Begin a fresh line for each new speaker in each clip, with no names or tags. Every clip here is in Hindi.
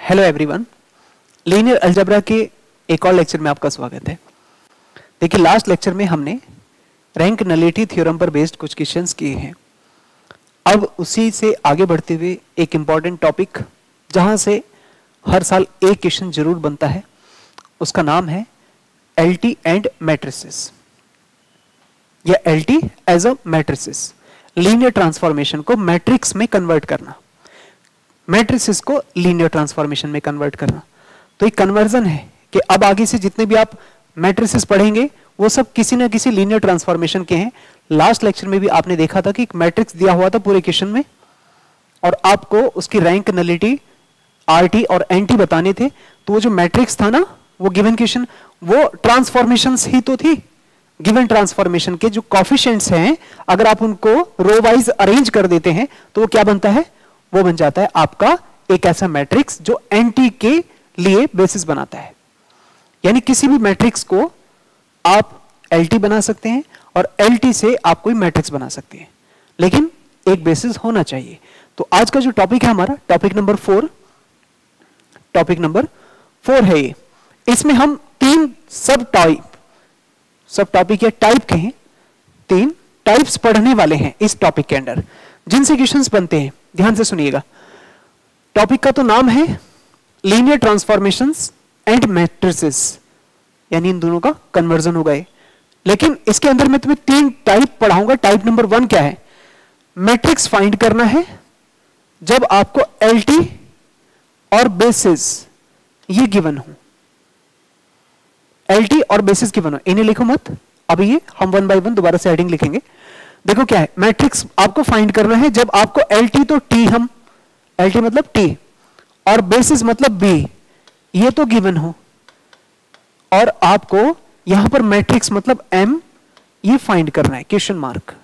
हेलो एवरीवन, लीनियर अलजेब्रा के एक और लेक्चर में आपका स्वागत है। देखिए, लास्ट लेक्चर में हमने रैंक नलिटी थ्योरम पर बेस्ड कुछ क्वेश्चंस किए हैं। अब उसी से आगे बढ़ते हुए एक इंपॉर्टेंट टॉपिक जहां से हर साल एक क्वेश्चन जरूर बनता है, उसका नाम है एलटी एंड मैट्रिसेस या LT as a matrices. Linear transformation को मैट्रिक्स में कन्वर्ट करना, मैट्रिसेस को लीनियर ट्रांसफॉर्मेशन में कन्वर्ट करना। तो एक कन्वर्जन है कि अब आगे से जितने भी आप मैट्रिसेस पढ़ेंगे वो सब किसी ना किसी लीनियर ट्रांसफॉर्मेशन के हैं। लास्ट लेक्चर में भी आपने देखा था कि एक मैट्रिक्स दिया हुआ था पूरे क्वेश्चन में और आपको उसकी रैंक नलिटी आरटी और एनटी बताने थे। तो वो जो मैट्रिक्स था ना, वो गिवन क्वेश्चन वो ट्रांसफॉर्मेशंस ही तो थी। गिवन ट्रांसफॉर्मेशन के जो कोएफिशिएंट्स हैं, अगर आप उनको रो वाइज अरेंज कर देते हैं तो वो क्या बनता है? वो बन जाता है आपका एक ऐसा मैट्रिक्स जो एनटी के लिए बेसिस बनाता है। यानी किसी भी मैट्रिक्स को आप एलटी बना सकते हैं और एलटी से आप कोई मैट्रिक्स बना सकते हैं, लेकिन एक बेसिस होना चाहिए। तो आज का जो टॉपिक है हमारा टॉपिक नंबर 4 है ये। इसमें हम तीन सब टॉपिक या टाइप के हैं, तीन टाइप्स पढ़ने वाले हैं इस टॉपिक के अंदर, जिनसे क्वेश्चंस बनते हैं। ध्यान से सुनिएगा। टॉपिक का तो नाम है लीनियर ट्रांसफॉर्मेशंस एंड मैट्रिसेस, यानी इन दोनों का कन्वर्जन हो गए। लेकिन इसके अंदर मैं तुम्हें तीन टाइप पढ़ाऊंगा। टाइप नंबर 1 क्या है? मैट्रिक्स फाइंड करना है जब आपको एलटी और बेसिस ये गिवन हो। एलटी और बेसिस गिवन हो, इन्हें लिखो मत, अभी ये हम 1 बाय 1 दोबारा से हेडिंग लिखेंगे। देखो क्या है, मैट्रिक्स आपको फाइंड करना है जब आपको एलटी तो टी, हम एलटी मतलब टी और बेसिस मतलब बी, ये तो गिवन हो, और आपको यहां पर मैट्रिक्स मतलब एम ये फाइंड करना है। क्वेश्चन मार्क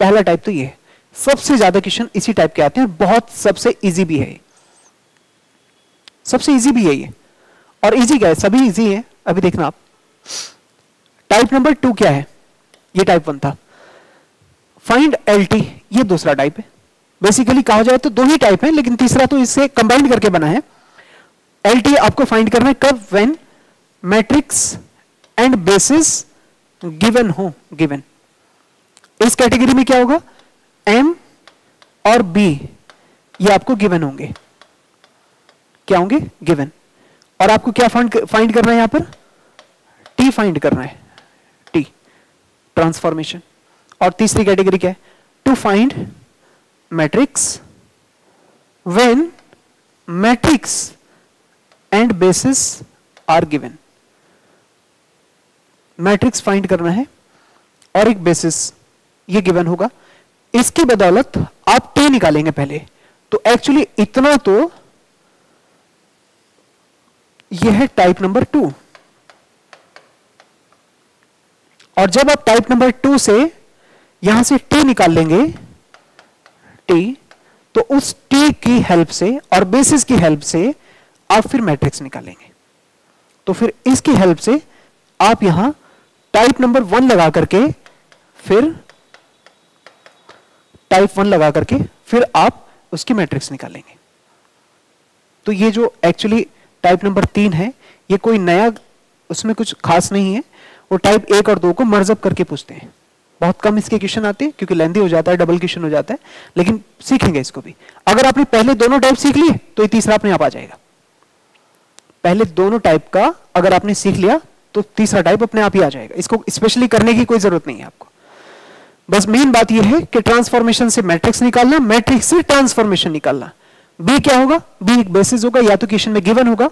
पहला टाइप तो ये है। सबसे ज्यादा क्वेश्चन इसी टाइप के आते हैं, बहुत सबसे इजी भी है, सबसे इजी भी है ये। और इजी क्या है? सभी इजी है। अभी देखना आप, टाइप नंबर 2 क्या है? ये टाइप 1 था। फाइंड एलटी, ये दूसरा टाइप है। बेसिकली कहा जाए तो दो ही टाइप है, लेकिन तीसरा तो इससे कंबाइन करके बना है। एलटी आपको फाइंड करना है कब? When matrix and basis given हो। गिवन इस कैटेगरी में क्या होगा? एम और बी ये आपको गिवन होंगे। क्या होंगे? गिवन। और आपको क्या फाइंड करना है? यहां पर टी फाइंड करना है, टी ट्रांसफॉर्मेशन। और तीसरी कैटेगरी क्या है? To find matrix when matrix and basis are given. Matrix find करना है और एक बेसिस ये गिवन होगा। इसकी बदौलत आप टी निकालेंगे पहले। तो एक्चुअली इतना तो यह है टाइप नंबर 2। और जब आप टाइप नंबर 2 से यहां से टी निकाल लेंगे, टी, तो उस टी की हेल्प से और बेसिस की हेल्प से आप फिर मैट्रिक्स निकालेंगे। तो फिर इसकी हेल्प से आप यहां टाइप नंबर 1 लगा करके फिर टाइप 1 लगा करके फिर आप उसकी मैट्रिक्स निकालेंगे। तो ये जो एक्चुअली टाइप नंबर 3 है, ये कोई नया उसमें कुछ खास नहीं है। वो टाइप 1 और 2 को मर्जअप करके पूछते हैं। बहुत कम इसके क्वेश्चन आते हैं क्योंकि लेंथी हो जाता है, डबल क्वेश्चन हो जाता है, लेकिन सीखेंगे इसको भी। अगर आपने पहले दोनों टाइप सीख लिए तो ये तीसरा अपने आप आ जाएगा। पहले दोनों टाइप का अगर आपने सीख लिया तो तीसरा टाइप अपने आप ही आ जाएगा। इसको स्पेशली करने की कोई जरूरत नहीं है आपको। बस मेन बात यह है कि ट्रांसफॉर्मेशन से मैट्रिक्स निकालना, मैट्रिक्स से ट्रांसफॉर्मेशन निकालना। बी क्या होगा? बी एक बेसिस होगा, या तो क्वेश्चन में गिवन होगा,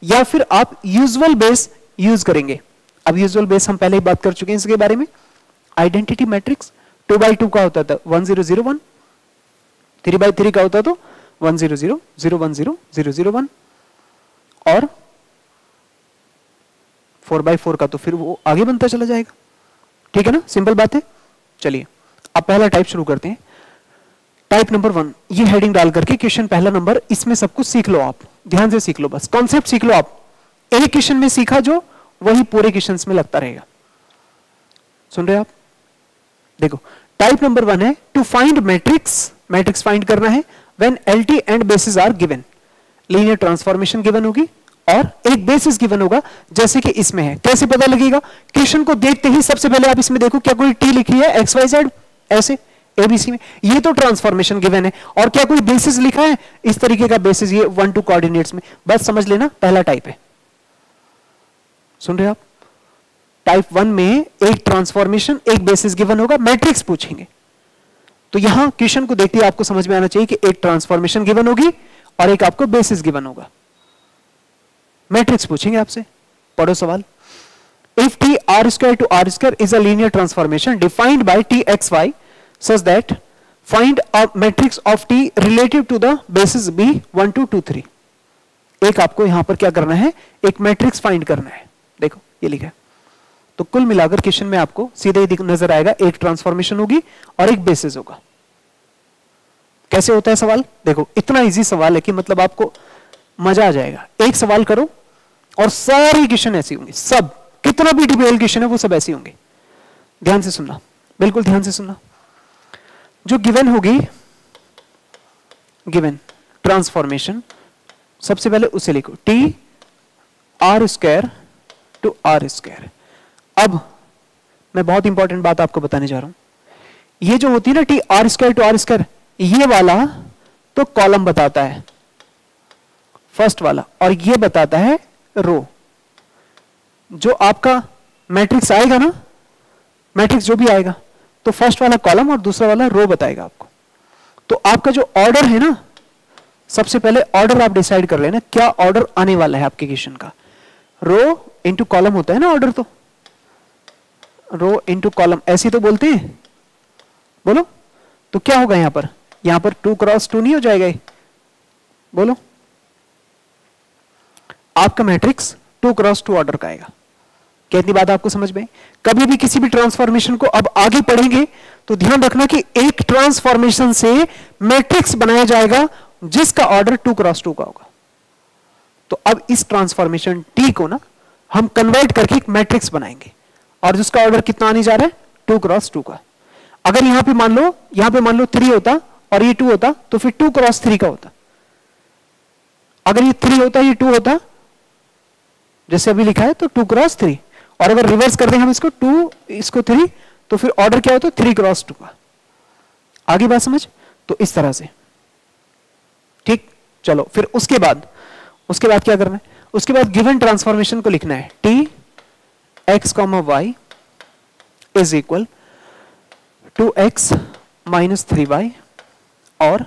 या फिर आप यूजुअल बेस यूज करेंगे। अब यूजुअल बेस हम पहले ही बात कर चुके हैं इसके बारे में। आइडेंटिटी मैट्रिक्स 2 by 2 का होता था 1 0 0 1, 3 by 3 का होता तो 1 0 0 0 1 0 0 0 1, और 4 by 4 का तो फिर वो आगे बनता चला जाएगा। ठीक है ना? सिंपल बात है। चलिए अब पहला टाइप शुरू करते हैं। टाइप नंबर 1, ये हेडिंग डाल करके क्वेश्चन पहला नंबर, इसमें सब कुछ सीख लो आप, ध्यान से सीख लो, बस कॉन्सेप्ट सीख लो आप। एक क्वेश्चन में सीखा जो वही पूरे क्वेश्चंस में लगता रहेगा। सुन रहे आप? देखो टाइप नंबर 1 है to find matrix, matrix find करना है when LT and basis are given. Linear transformation given होगी और एक बेसिस गिवन होगा, जैसे कि इसमें है। कैसे पता लगेगा? क्वेश्चन को देखते ही सबसे पहले आप इसमें देखो क्या कोई टी लिखी है एक्स वाई जेड ऐसे एबीसी में, ये तो ट्रांसफॉर्मेशन गिवन है। और क्या कोई बेसिस लिखा है इस तरीके का बेसिस, ये 1 2 कोऑर्डिनेट्स में, बस समझ लेना पहला टाइप है। सुन रहे हो आप? टाइप 1 में एक ट्रांसफॉर्मेशन एक बेसिस गिवन होगा, मैट्रिक्स पूछेंगे। तो यहां क्वेश्चन को देखते ही आपको समझ में आना चाहिए कि एक ट्रांसफॉर्मेशन गिवन होगी और एक आपको बेसिस गिवन होगा। मैट्रिक्स पूछेंगे आपसे, पढ़ो सवाल। If T R square to R square is a linear transformation defined by T X Y such that find a matrix of T relative to the basis B 1 2 2 3। एक आपको यहां पर क्या करना है, एक मैट्रिक्स फाइंड करना है। देखो ये लिखा है। तो कुल मिलाकर क्वेश्चन में आपको सीधे ही नजर आएगा एक ट्रांसफॉर्मेशन होगी और एक बेसिस होगा। कैसे होता है सवाल? देखो इतना इजी सवाल है कि मतलब आपको मजा आ जाएगा। एक सवाल करो और सारी क्वेश्चन ऐसी होंगे, सब कितना भी डिटेल क्वेश्चन है वो सब ऐसे होंगे। ध्यान से सुनना, बिल्कुल ध्यान से सुनना। जो गिवन होगी, गिवन ट्रांसफॉर्मेशन, सबसे पहले उसे लिखो T R square to R square. अब मैं बहुत इंपॉर्टेंट बात आपको बताने जा रहा हूं। ये जो होती है ना T R square to R square, ये वाला तो कॉलम बताता है फर्स्ट वाला, और ये बताता है रो। जो आपका मैट्रिक्स आएगा ना, मैट्रिक्स जो भी आएगा, तो फर्स्ट वाला कॉलम और दूसरा वाला रो बताएगा आपको। तो आपका जो ऑर्डर है ना, सबसे पहले ऑर्डर आप डिसाइड कर लेना क्या ऑर्डर आने वाला है आपके क्वेश्चन का। रो इंटू कॉलम होता है ना ऑर्डर, तो रो इंटू कॉलम ऐसे तो बोलते हैं, बोलो। तो क्या होगा यहां पर? यहां पर 2 क्रॉस 2 नहीं हो जाएगा ये? बोलो। आपका मैट्रिक्स 2 क्रॉस 2 ऑर्डर का आएगा। क्या इतनी बात आपको समझ में? कभी भी किसी भी ट्रांसफॉर्मेशन को अब आगे पढ़ेंगे तो ध्यान रखना कि एक ट्रांसफॉर्मेशन से मैट्रिक्स बनाया जाएगा जिसका ऑर्डर 2 क्रॉस 2 का होगा। तो अब इस ट्रांसफॉर्मेशन टी को ना हम कन्वर्ट करके एक मैट्रिक्स बनाएंगे और जिसका ऑर्डर कितना आने जा रहा है? 2 क्रॉस 2 का। अगर यहां पे मान लो 3 होता और ये 2 होता तो फिर 2 क्रॉस 3 का होता। अगर ये 3 होता ये 2 होता, जैसे अभी लिखा है, तो 2 क्रॉस 3। और अगर रिवर्स कर दें हम इसको 2 इसको 3, तो फिर ऑर्डर क्या होता है? 3 क्रॉस 2 का। आगे बात समझ? तो इस तरह से, ठीक। चलो फिर उसके बाद क्या करना है? उसके बाद गिवन ट्रांसफॉर्मेशन को लिखना है T X comma Y is equal 2x minus 3y और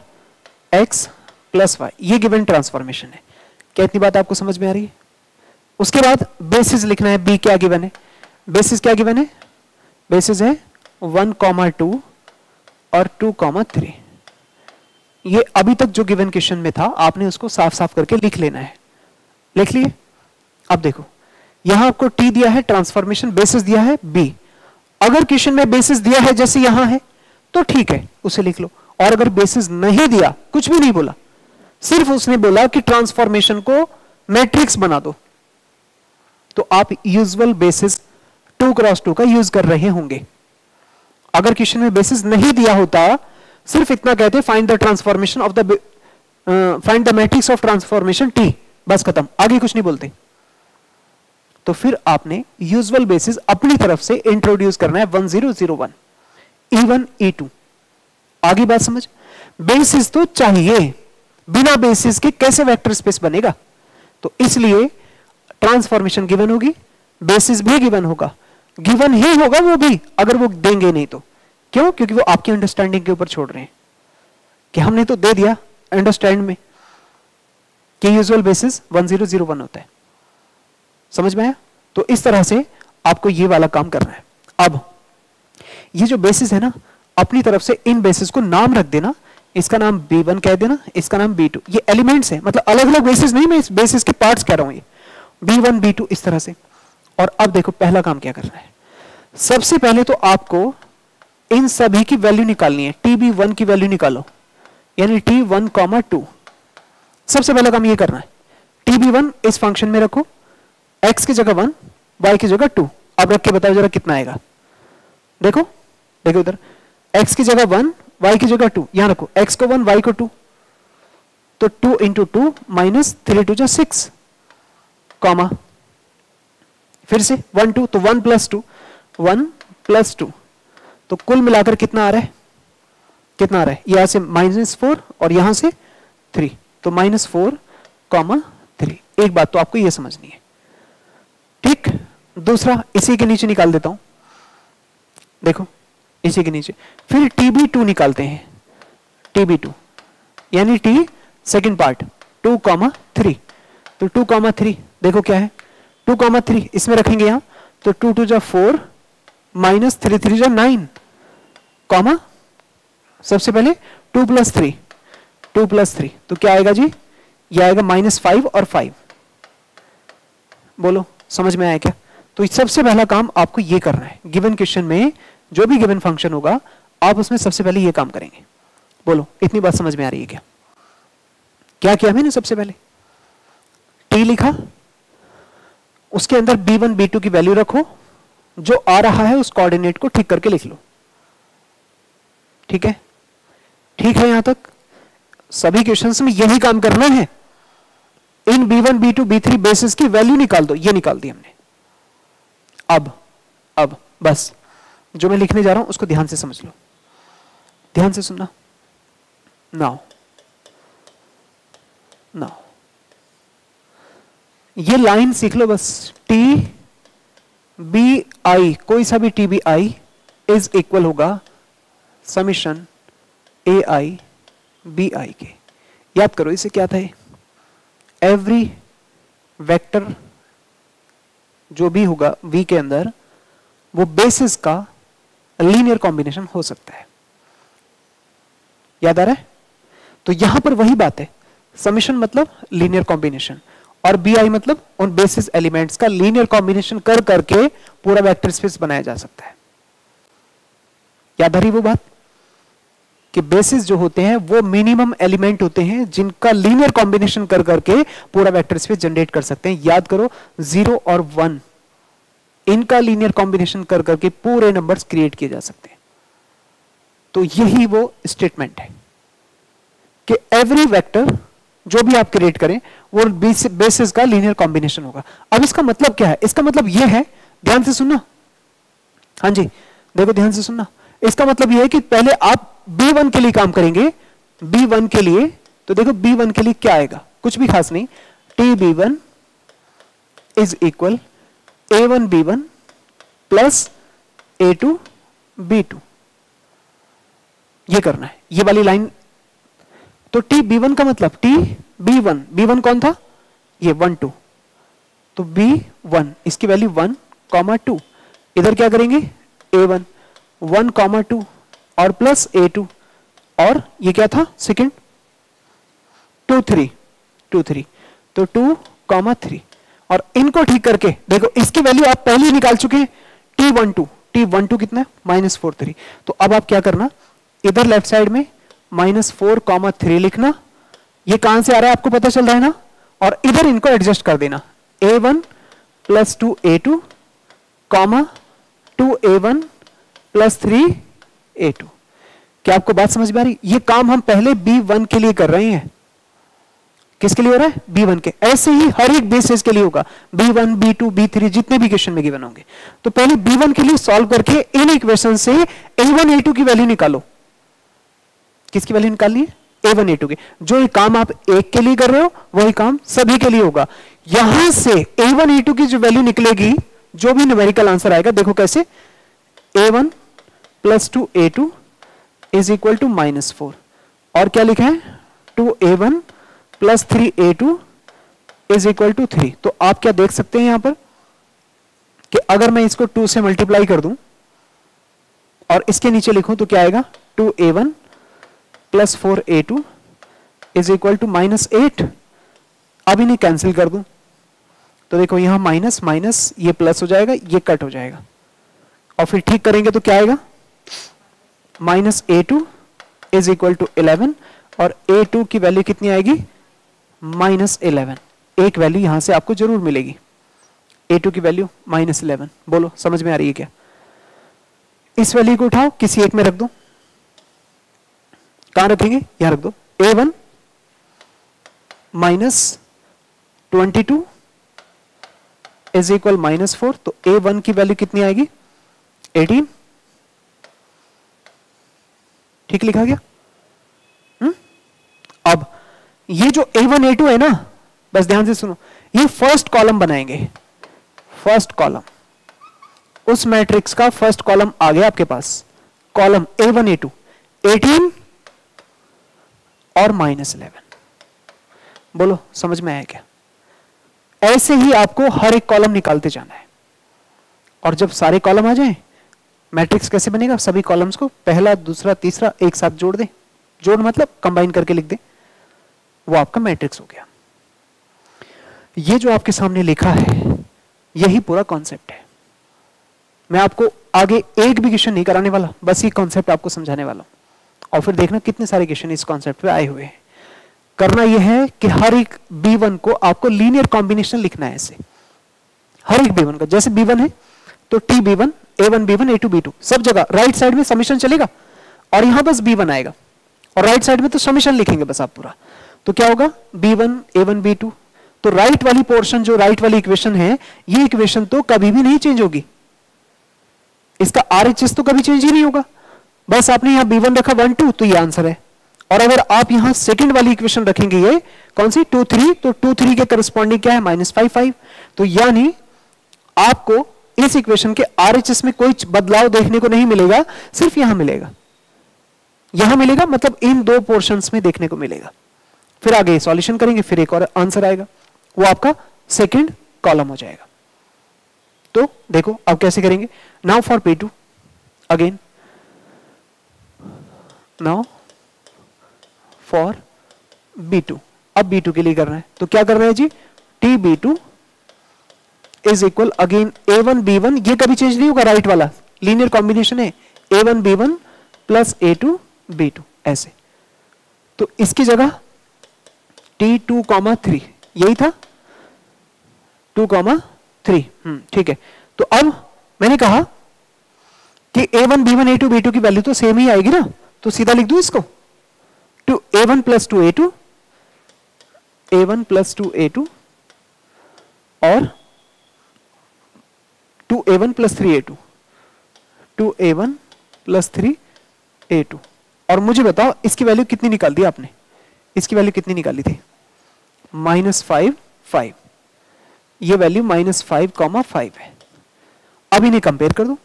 x प्लस वाई। ये गिवन ट्रांसफॉर्मेशन है। क्या इतनी बात आपको समझ में आ रही है? उसके बाद बेसिस लिखना है। b क्या गिवन है? बेसिस क्या गिवन है? बेसिस है 1,2 और 2,3। ये अभी तक जो गिवन क्वेश्चन में था आपने उसको साफ साफ करके लिख लेना है। लिख लिए? अब देखो यहां आपको t दिया है, ट्रांसफॉर्मेशन बेसिस दिया है b। अगर क्वेश्चन में बेसिस दिया है जैसे यहां है तो ठीक है, उसे लिख लो। और अगर बेसिस नहीं दिया, कुछ भी नहीं बोला, सिर्फ उसने बोला कि ट्रांसफॉर्मेशन को मैट्रिक्स बना दो, तो आप यूजुअल बेसिस 2 क्रॉस 2 का यूज कर रहे होंगे। अगर क्वेश्चन में बेसिस नहीं दिया होता, सिर्फ इतना कहते find the transformation of the find the matrix of transformation T, बस खत्म, आगे कुछ नहीं बोलते। तो फिर आपने यूजुअल बेसिस अपनी तरफ से इंट्रोड्यूस करना है 1 0 0 1 E1 E2। आगे बात समझ? बेसिस तो चाहिए, बिना बेसिस के कैसे वेक्टर स्पेस बनेगा? तो इसलिए ट्रांसफॉर्मेशन गिवन होगी, बेसिस भी गिवन होगा। गिवन ही होगा वो भी, अगर वो देंगे नहीं तो। क्यों? क्योंकि वो आपकी अंडरस्टैंडिंग के ऊपर छोड़ रहे हैं कि हमने तो दे दिया अंडरस्टैंड में कि यूजुअल बेसिस 1 0 0 1 होता है। समझ में आया? तो इस तरह से आपको ये वाला काम करना है। अब ये जो बेसिस है ना, अपनी तरफ से इन बेसिस को नाम रख देना। इसका नाम B1 कह देना, इसका नाम B2। ये एलिमेंट्स है, मतलब अलग अलग बेसिस नहीं, मैं इस बेसिस के पार्ट्स कह रहा हूं, ये B1 B2 इस तरह से। और अब देखो पहला काम क्या करना है। सबसे पहले तो आपको इन सभी की वैल्यू निकालनी है। TB1 की वैल्यू निकालो, यानी T1, 2। सबसे पहला काम ये करना है। TB1 इस फंक्शन में रखो, x की जगह 1, y की जगह 2। अब रख के बताओ जरा कितना आएगा। देखो उधर, x की जगह 1, y की जगह 2। यहां रखो, x को 1, y को 2। तो 2 इंटू 2 माइनस 3 टू जा 6, कॉमा फिर से 1 2, तो 1 प्लस 2, 1 प्लस 2, तो कुल मिलाकर कितना आ रहा है, कितना आ रहा है, यहां से -4 और यहां से 3, तो -4, 3। एक बात तो आपको यह समझनी है, ठीक। दूसरा इसी के नीचे निकाल देता हूं, देखो इसी के नीचे, फिर TB2 निकालते हैं, TB2 यानी T सेकेंड पार्ट 2, 3, तो 2, 3 देखो क्या है, 2, 3 इसमें रखेंगे यहां, तो 2 2 जा 4 माइनस 3 3 जा 9, कॉमा सबसे पहले 2 प्लस 3, 2 प्लस 3, तो क्या आएगा जी, ये आएगा -5 और 5। बोलो समझ में आया क्या? तो सबसे पहला काम आपको ये करना है, गिवन क्वेश्चन में जो भी गिवन फंक्शन होगा आप उसमें सबसे पहले ये काम करेंगे। बोलो इतनी बात समझ में आ रही है क्या? क्या किया मैंने, सबसे पहले t लिखा, उसके अंदर b1 b2 की वैल्यू रखो, जो आ रहा है उस कोऑर्डिनेट को ठीक करके लिख लो, ठीक है? ठीक है, यहां तक सभी क्वेश्चंस में यही काम करना है। इन b1 b2 b3 बेसिस की वैल्यू निकाल दो, ये निकाल दी हमने। अब बस जो मैं लिखने जा रहा हूं उसको ध्यान से समझ लो, ध्यान से सुनना। नाउ ये लाइन सीख लो बस, टी बी आई, कोई सा भी T B I is equal होगा summation A I B I के। याद करो इसे क्या था, एवरी वेक्टर जो भी होगा वी के अंदर वो बेसिस का लीनियर कॉम्बिनेशन हो सकता है। याद आ रहा है? तो यहां पर वही बात है, समेशन मतलब लीनियर कॉम्बिनेशन और बी आई मतलब उन बेसिस एलिमेंट्स का लीनियर कॉम्बिनेशन कर करके पूरा वेक्टर स्पेस बनाया जा सकता है। याद आ रही वो बात कि बेसिस जो होते हैं वो मिनिमम एलिमेंट होते हैं जिनका लीनियर कॉम्बिनेशन कर करके पूरा वेक्टर स्पेस जनरेट कर सकते हैं। याद करो 0 और 1 इनका लीनियर कॉम्बिनेशन कर करके पूरे नंबर्स क्रिएट किए जा सकते हैं। तो यही वो स्टेटमेंट है कि एवरी वेक्टर जो भी आप क्रिएट करें वो बेसिस का लीनियर कॉम्बिनेशन होगा। अब इसका मतलब क्या है? इसका मतलब यह है, ध्यान से सुनना, हाँ जी देखो ध्यान से सुनना, इसका मतलब यह है कि पहले आप B1 के लिए काम करेंगे, B1 के लिए, तो देखो B1 के लिए क्या आएगा, कुछ भी खास नहीं, TB1 is equal A1 B1 plus A2 B2, ये करना है, ये वाली लाइन। तो TB1 का मतलब TB1, B1 कौन था, ये 1 2, तो B1 इसकी वैल्यू 1, 2, इधर क्या करेंगे A1 1, 2 और प्लस A2, और ये क्या था सेकंड 2 3, तो 2, 3, और इनको ठीक करके देखो इसकी वैल्यू आप पहले ही निकाल चुके हैं, T12 कितना है -4 3। तो अब आप क्या करना, इधर लेफ्ट साइड में -4, 3 लिखना, ये कहां से आ रहा है आपको पता चल रहा है ना, और इधर इनको एडजस्ट कर देना, A1 plus 2 A2, 2A1 plus 3 A2। क्या आपको बात समझ में आ रही? ये काम हम पहले B1 के लिए कर रहे हैं। किसके लिए हो रहा है? B1 के। ऐसे ही हर एक बेसिस के लिए होगा, B1 B2 B3 जितने भी क्वेश्चन में गिवन होंगे। तो पहले B1 के लिए सॉल्व करके इन इक्वेशन से A1 A2 की वैल्यू निकालो। किसकी वैल्यू निकालनी है? A1 A2 की। जो ये काम आप एक के लिए कर रहे हो वही काम सभी के लिए होगा। यहां से A1 A2 की जो वैल्यू निकलेगी, जो भी न्यूमेरिकल आंसर आएगा, देखो कैसे, A1 plus 2 A2 is equal to -4, और क्या लिखा है 2A1 plus 3 A2 is equal to 3। तो आप क्या देख सकते हैं यहां पर कि अगर मैं इसको 2 से मल्टीप्लाई कर दूं और इसके नीचे लिखूं तो क्या आएगा, 2A1 plus 4 A2 is equal to -8। अब इन्हें कैंसिल कर दूं तो देखो यहां माइनस माइनस ये प्लस हो जाएगा, ये कट हो जाएगा, और फिर ठीक करेंगे तो क्या आएगा, -A2 इज इक्वल टू 11, और A2 की वैल्यू कितनी आएगी, -11। एक वैल्यू यहां से आपको जरूर मिलेगी, A2 की वैल्यू -11। बोलो समझ में आ रही है क्या? इस वैल्यू को उठाओ किसी एक में रख दो, कहां रखेंगे, यहां रख दो, A1 -22 इज इक्वल -4, तो A1 की वैल्यू कितनी आएगी? 18। ठीक लिखा गया? अब ये जो A1 A2 है ना, बस ध्यान से सुनो, ये फर्स्ट कॉलम बनाएंगे। फर्स्ट कॉलम, उस मैट्रिक्स का फर्स्ट कॉलम आ गया आपके पास, कॉलम A1 A2, 18 और -11। बोलो समझ में आया क्या? ऐसे ही आपको हर एक कॉलम निकालते जाना है, और जब सारे कॉलम आ जाएं, मैट्रिक्स कैसे बनेगा? सभी कॉलम्स को पहला, दूसरा, तीसरा एक साथ जोड़ दें। जोड़ मतलब कंबाइन करके लिख दें, वो आपका मैट्रिक्स हो गया। ये जो आपके सामने लिखा है, यही पूरा कॉन्सेप्ट है। मैं आपको आगे एक भी क्वेश्चन नहीं कराने वाला, बस ये कॉन्सेप्ट आपको समझाने वाला हूं, और फिर देखना कितने सारे क्वेश्चन इस कॉन्सेप्ट पे आए हुए हैं। करना यह है कि हर एक B1 को आपको लीनियर कॉम्बिनेशन लिखना है। ऐसे हर एक B1 का, जैसे B1 है तो TB1, A1 B1, A2 B2, सब जगह राइट साइड में समीशन चलेगा, और यहां बस B1 आएगा, और राइट साइड में तो समीशन लिखेंगे बस आप पूरा। तो क्या होगा? B1 A1 B2। तो राइट वाली पोर्शन, जो राइट वाली इक्वेशन है, ये इक्वेशन तो कभी भी नहीं चेंज होगी, इसका RHS तो कभी चेंज ही नहीं होगा। बस आपने यहां B1 रखा 1 2, तो ये आंसर है। और अगर आप यहां सेकंड वाली इक्वेशन रखेंगे, ये कौन सी 2 3, तो 2 3 के करस्पॉन्डिंग क्या है? -5 5। तो यानी आपको इस इक्वेशन के RHS में कोई बदलाव देखने को नहीं मिलेगा, सिर्फ यहां मिलेगा। यहां मिलेगा मतलब इन दो पोर्शंस में देखने को मिलेगा। फिर आगे सॉल्यूशन करेंगे, फिर एक और आंसर आएगा, वो आपका सेकंड कॉलम हो जाएगा। तो देखो अब कैसे करेंगे। Now for P2 again, now for B2। अब B2 के लिए करना है, तो क्या करना है जी? TB2 is equal again A1 B1, ये कभी चेंज नहीं होगा, राइट वाला लीनियर कॉम्बिनेशन है, A1 B1 plus A2 B2 ऐसे। तो इसकी जगह T2, 3, यही था 2, 3। ठीक है। तो अब मैंने कहा कि A1 B1 A2 B2 की वैल्यू तो सेम ही आएगी ना, तो सीधा लिख दूं इसको, to A1 plus 2 A2, A1 plus 2 A2 और 2A1 plus 3 A2, 2A1 plus 3 A2। और मुझे बताओ इसकी वैल्यू कितनी निकाल दी आपने? इसकी वैल्यू कितनी निकाली थी? -5 5। ये वैल्यू -5, 5 है। अब इन्हें कंपेयर कर दो,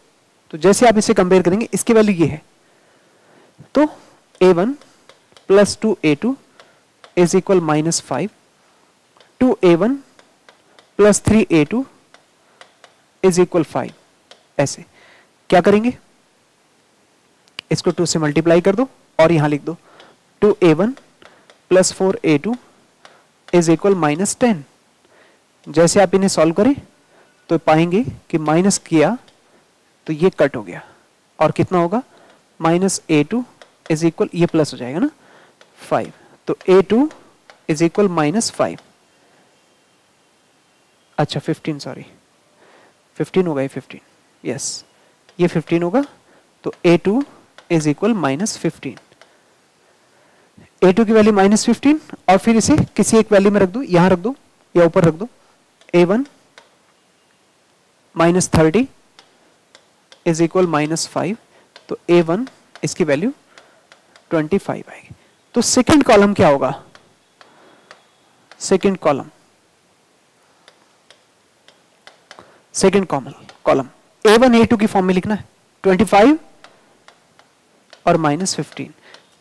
तो जैसे आप इसे कंपेयर करेंगे, इसकी वैल्यू ये है, तो A1 plus 2 A2 is equal -5, 2A1 plus 3 A2 is equal 5। ऐसे क्या करेंगे? इसको 2 से मल्टीप्लाई कर दो और यहां लिख दो 2A1 plus 4 A2 is equal -10। जैसे आप इन्हें सॉल्व करें तो पाएंगे कि माइनस किया तो ये कट हो गया, और कितना होगा? -A2 इज इक्वल, ये प्लस हो जाएगा ना, 5। तो A2 इज इक्वल -5, अच्छा 15, सॉरी 15 होगा, ये 15, यस ये 15 होगा। तो A2 इज इक्वल -15, A2 की वैल्यू -15, और फिर इसे किसी एक वैल्यू में रख दो, यहां रख दो या ऊपर रख दो। A1 -30 इज इक्वल -5, तो A1 इसकी वैल्यू 25 आएगी। तो सेकंड कॉलम क्या होगा? सेकंड कॉलम A1 A2 की फॉर्म में लिखना है, 25 और -15।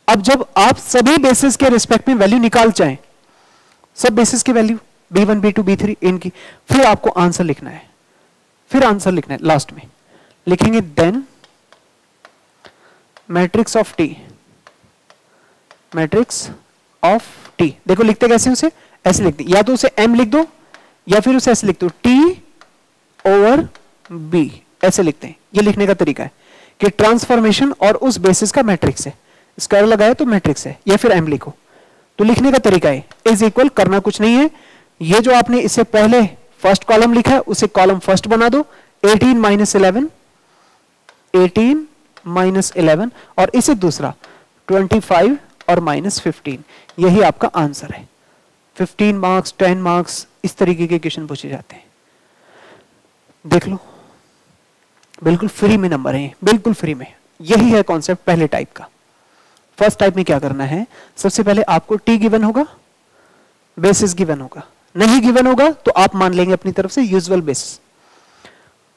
अब जब आप सभी बेसिस के रिस्पेक्ट में वैल्यू निकाल चाहें, सब बेसिस की वैल्यू B1 B2 B3 इनकी, फिर आपको आंसर लिखना है, लास्ट में लिखेंगे then matrix of T, matrix of T। देखो लिखते कैसे, उसे ऐसे लिख दे, या तो उसे M लिख दो या फिर उसे ऐसे लिख दो T ओवर B, ऐसे लिखते हैं। ये लिखने का तरीका है कि ट्रांसफॉर्मेशन और उस बेसिस का मैट्रिक्स है, स्क्वायर लगाया तो मैट्रिक्स है, या फिर M लिखो। तो लिखने का तरीका है इज इक्वल, करना कुछ नहीं है, ये जो आपने इससे पहले फर्स्ट कॉलम लिखा है उसे कॉलम फर्स्ट बना दो, 18 माइनस 11, और इसे दूसरा 25 और -15, यही आपका आंसर है। 15 मार्क्स, 10 मार्क्स, इस तरीके के क्वेश्चन पूछे जाते हैं। देख लो, बिल्कुल फ्री में नंबर है, बिल्कुल फ्री में। यही है कॉन्सेप्ट पहले टाइप का। फर्स्ट टाइप में क्या करना है, सबसे पहले आपको टी गिवन होगा, बेसिस गिवन होगा, नहीं गिवन होगा तो आप मान लेंगे अपनी तरफ से यूजुअल बेसिस,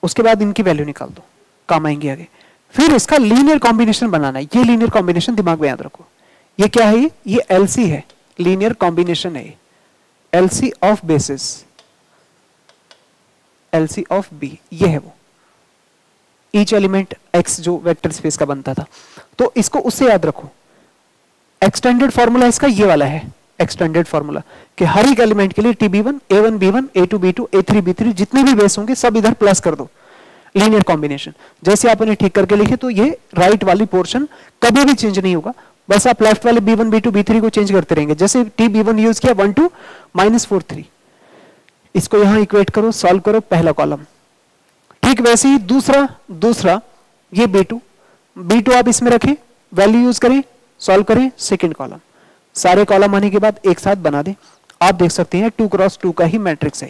उसके बाद इनकी वैल्यू निकाल दो, काम आएंगे आगे। फिर इसका लीनियर कॉम्बिनेशन बनाना है। ये लीनियर कॉम्बिनेशन दिमाग में याद रखो, ये क्या है, ये एलसी है, लीनियर कॉम्बिनेशन है, LC of basis, LC of B, ये है वो ईच एलिमेंट एक्स जो वेक्टर स्पेस का बनता था। तो इसको उससे याद रखो। एक्सटेंडेड फॉर्मूला इसका ये वाला है, एक्सटेंडेड फॉर्मूला कि हर एक एलिमेंट के लिए टीबी1, A1 b1, A2 b2, A3 b3 जितने भी बेस होंगे सब इधर प्लस कर दो। लीनियर कॉम्बिनेशन जैसे आप उन्हें ठीक करके लिखे तो ये राइट वाली पोर्शन कभी भी चेंज नहीं होगा, बस आप लेफ्ट वाले b1 b2 b3 को चेंज करते रहेंगे। जैसे टीबी1 यूज किया 1 2 -4 3, इसको यहां इक्वेट करो, सॉल्व करो, पहला कॉलम। ठीक वैसे ही दूसरा ये b2 आप इसमें रखें, वैल्यू यूज करें, सॉल्व करें, सेकंड कॉलम। सारे कॉलम आने के बाद एक साथ बना दें। आप देख सकते हैं 2 क्रॉस 2 का ही मैट्रिक्स है।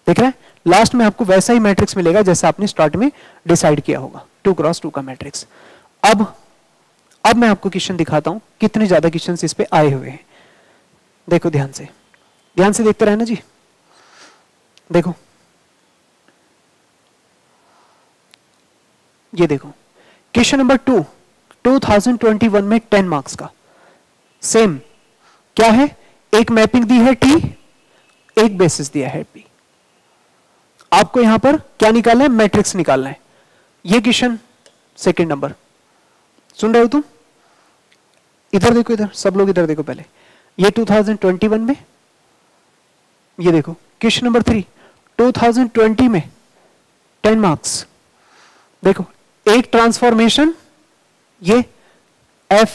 देख रहे हैं, लास्ट में आपको वैसा ही मैट्रिक्स मिलेगा जैसा आपने स्टार्ट में डिसाइड किया होगा, 2 क्रॉस 2 का मैट्रिक्स। अब मैं आपको क्वेश्चन दिखाता हूं, कितने ज्यादा क्वेश्चन इस पे आए हुए हैं। देखो ध्यान से देखते रहना जी। देखो ये देखो क्वेश्चन नंबर 2 2021 में 10 मार्क्स का। सेम क्या है, एक मैपिंग दी है टी, एक बेसिस दिया है पी। आपको यहां पर क्या निकालना है, मैट्रिक्स निकालना है। ये क्वेश्चन सेकंड नंबर, सुन रहे हो तुम? इधर देखो, इधर सब लोग इधर देखो पहले। ये 2021 में, ये देखो क्वेश्चन नंबर 3 2020 में 10 मार्क्स। देखो एक ट्रांसफॉर्मेशन, ये एफ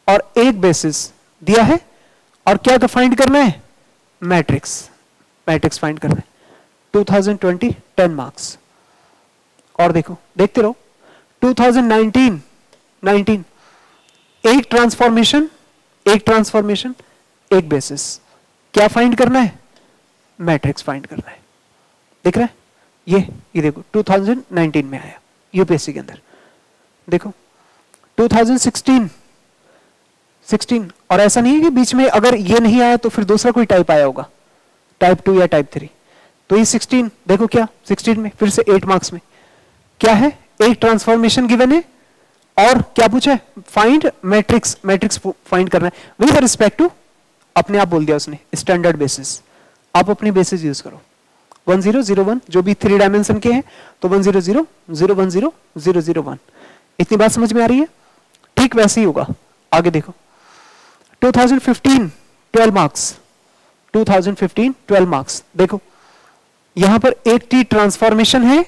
और एक बेसिस दिया है, और क्या फाइंड करना है, मैट्रिक्स फाइंड करना है। 2020 10 मार्क्स। और देखो देखते रहो 2019 एक ट्रांसफॉर्मेशन, एक बेसिस, क्या फाइंड करना है, मैट्रिक्स फाइंड करना है। देख रहे हैं, ये देखो 2019 में आया यूपीएससी के अंदर। देखो 2016 और ऐसा नहीं है कि बीच में अगर ये नहीं आया तो फिर दूसरा कोई टाइप आया होगा, टाइप 2 या टाइप 3। तो ये 16 देखो, क्या 16 में फिर से 8 मार्क्स में क्या है, एक ट्रांसफॉर्मेशन गिवन है और क्या पूछा है, फाइंड मैट्रिक्स फाइंड करना है विद रिस्पेक्ट टू, अपने आप बोल दिया उसने, स्टैंडर्ड बेसिस। आप अपनी बेसिस यूज करो 1 0 0 1, जो भी 3 डायमेंशन के हैं तो 1 0 0 0 1 0 0 0 1। इतनी बात समझ में आ रही है? ठीक वैसे ही होगा। आगे देखो 2015 12 मार्क्स, 2015 12 मार्क्स। देखो यहां पर एक टी ट्रांसफॉर्मेशन है,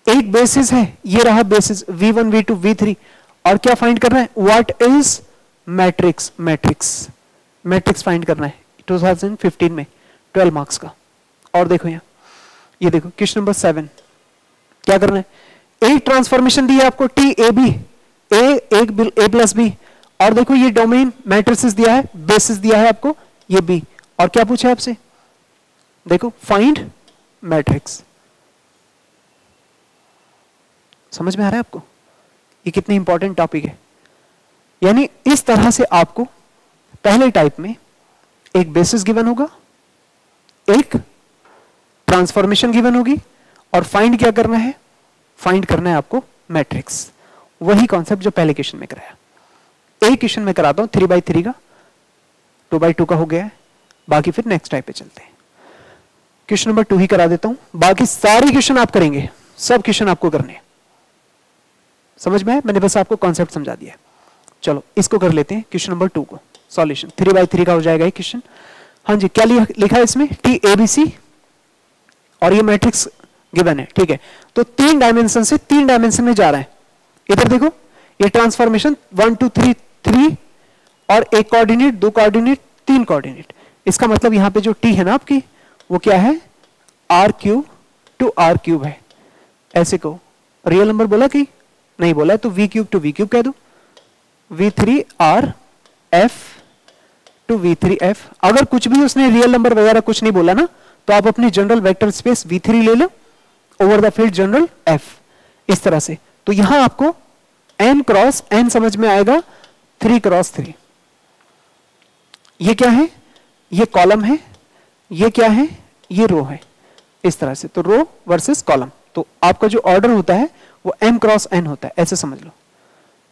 एक बेसिस है, ये रहा बेसिस v1 v2 v3, और क्या फाइंड करना है, व्हाट इज मैट्रिक्स फाइंड करना है 2015 में 12 मार्क्स का। और देखो यहां, ये देखो क्वेश्चन नंबर 7, क्या करना है, एक ट्रांसफॉर्मेशन दी है आपको T A B, A plus B, और देखो ये डोमेन मैट्रिसेस दिया है, बेसिस दिया है आपको ये बी, और क्या पूछा है आपसे, देखो फाइंड मैट्रिक्स। समझ में आ रहा है आपको ये कितनी इंपॉर्टेंट टॉपिक है? यानी इस तरह से आपको पहले टाइप में एक बेसिस गिवन होगा, एक ट्रांसफॉर्मेशन गिवन होगी, और फाइंड क्या करना है, फाइंड करना है आपको मैट्रिक्स। वही कॉन्सेप्ट जो पहले क्वेश्चन में कराया। एक क्वेश्चन में कराता हूं 3x3 का, 2x2 का हो गया है, बाकी फिर नेक्स्ट टाइप पे चलते हैं। क्वेश्चन नंबर 2 ही करा देता हूं, बाकी सारे क्वेश्चन आप करेंगे, सब क्वेश्चन आपको करने हैं। समझ में आया? मैंने बस आपको कॉन्सेप्ट समझा दिया। चलो इसको कर लेते हैं, क्वेश्चन नंबर 2 को सॉल्यूशन। 3x3 का हो जाएगा ये क्वेश्चन। हाँ जी, क्या लिखा है इसमें, टी ए बी सी, और ये मैट्रिक्स गिवन है। ठीक है, तो 3 डायमेंशन से 3 डायमेंशन में जा रहा है। इधर देखो ये ट्रांसफॉर्मेशन 1 2 3 3, और एक कोऑर्डिनेट, 2 कोऑर्डिनेट, 3 कोऑर्डिनेट। इसका मतलब यहां पे जो टी है ना आपकी, वो क्या है, r³ to r³ है। ऐसे को रियल नंबर बोला कि नहीं बोला, तो v³ to v³ कह दो, v3 r f to v3f। अगर कुछ भी उसने रियल नंबर वगैरह कुछ नहीं बोला ना, तो आप अपनी जनरल वेक्टर स्पेस v3 ले लो over the field general f, इस तरह से। तो यहां आपको n क्रॉस n समझ में आएगा 3 क्रॉस 3। ये क्या है? ये कॉलम है, ये क्या है? ये रो है, इस तरह से। तो रो वर्सेस कॉलम, तो आपका जो ऑर्डर होता है वो m क्रॉस n होता है, ऐसे समझ लो,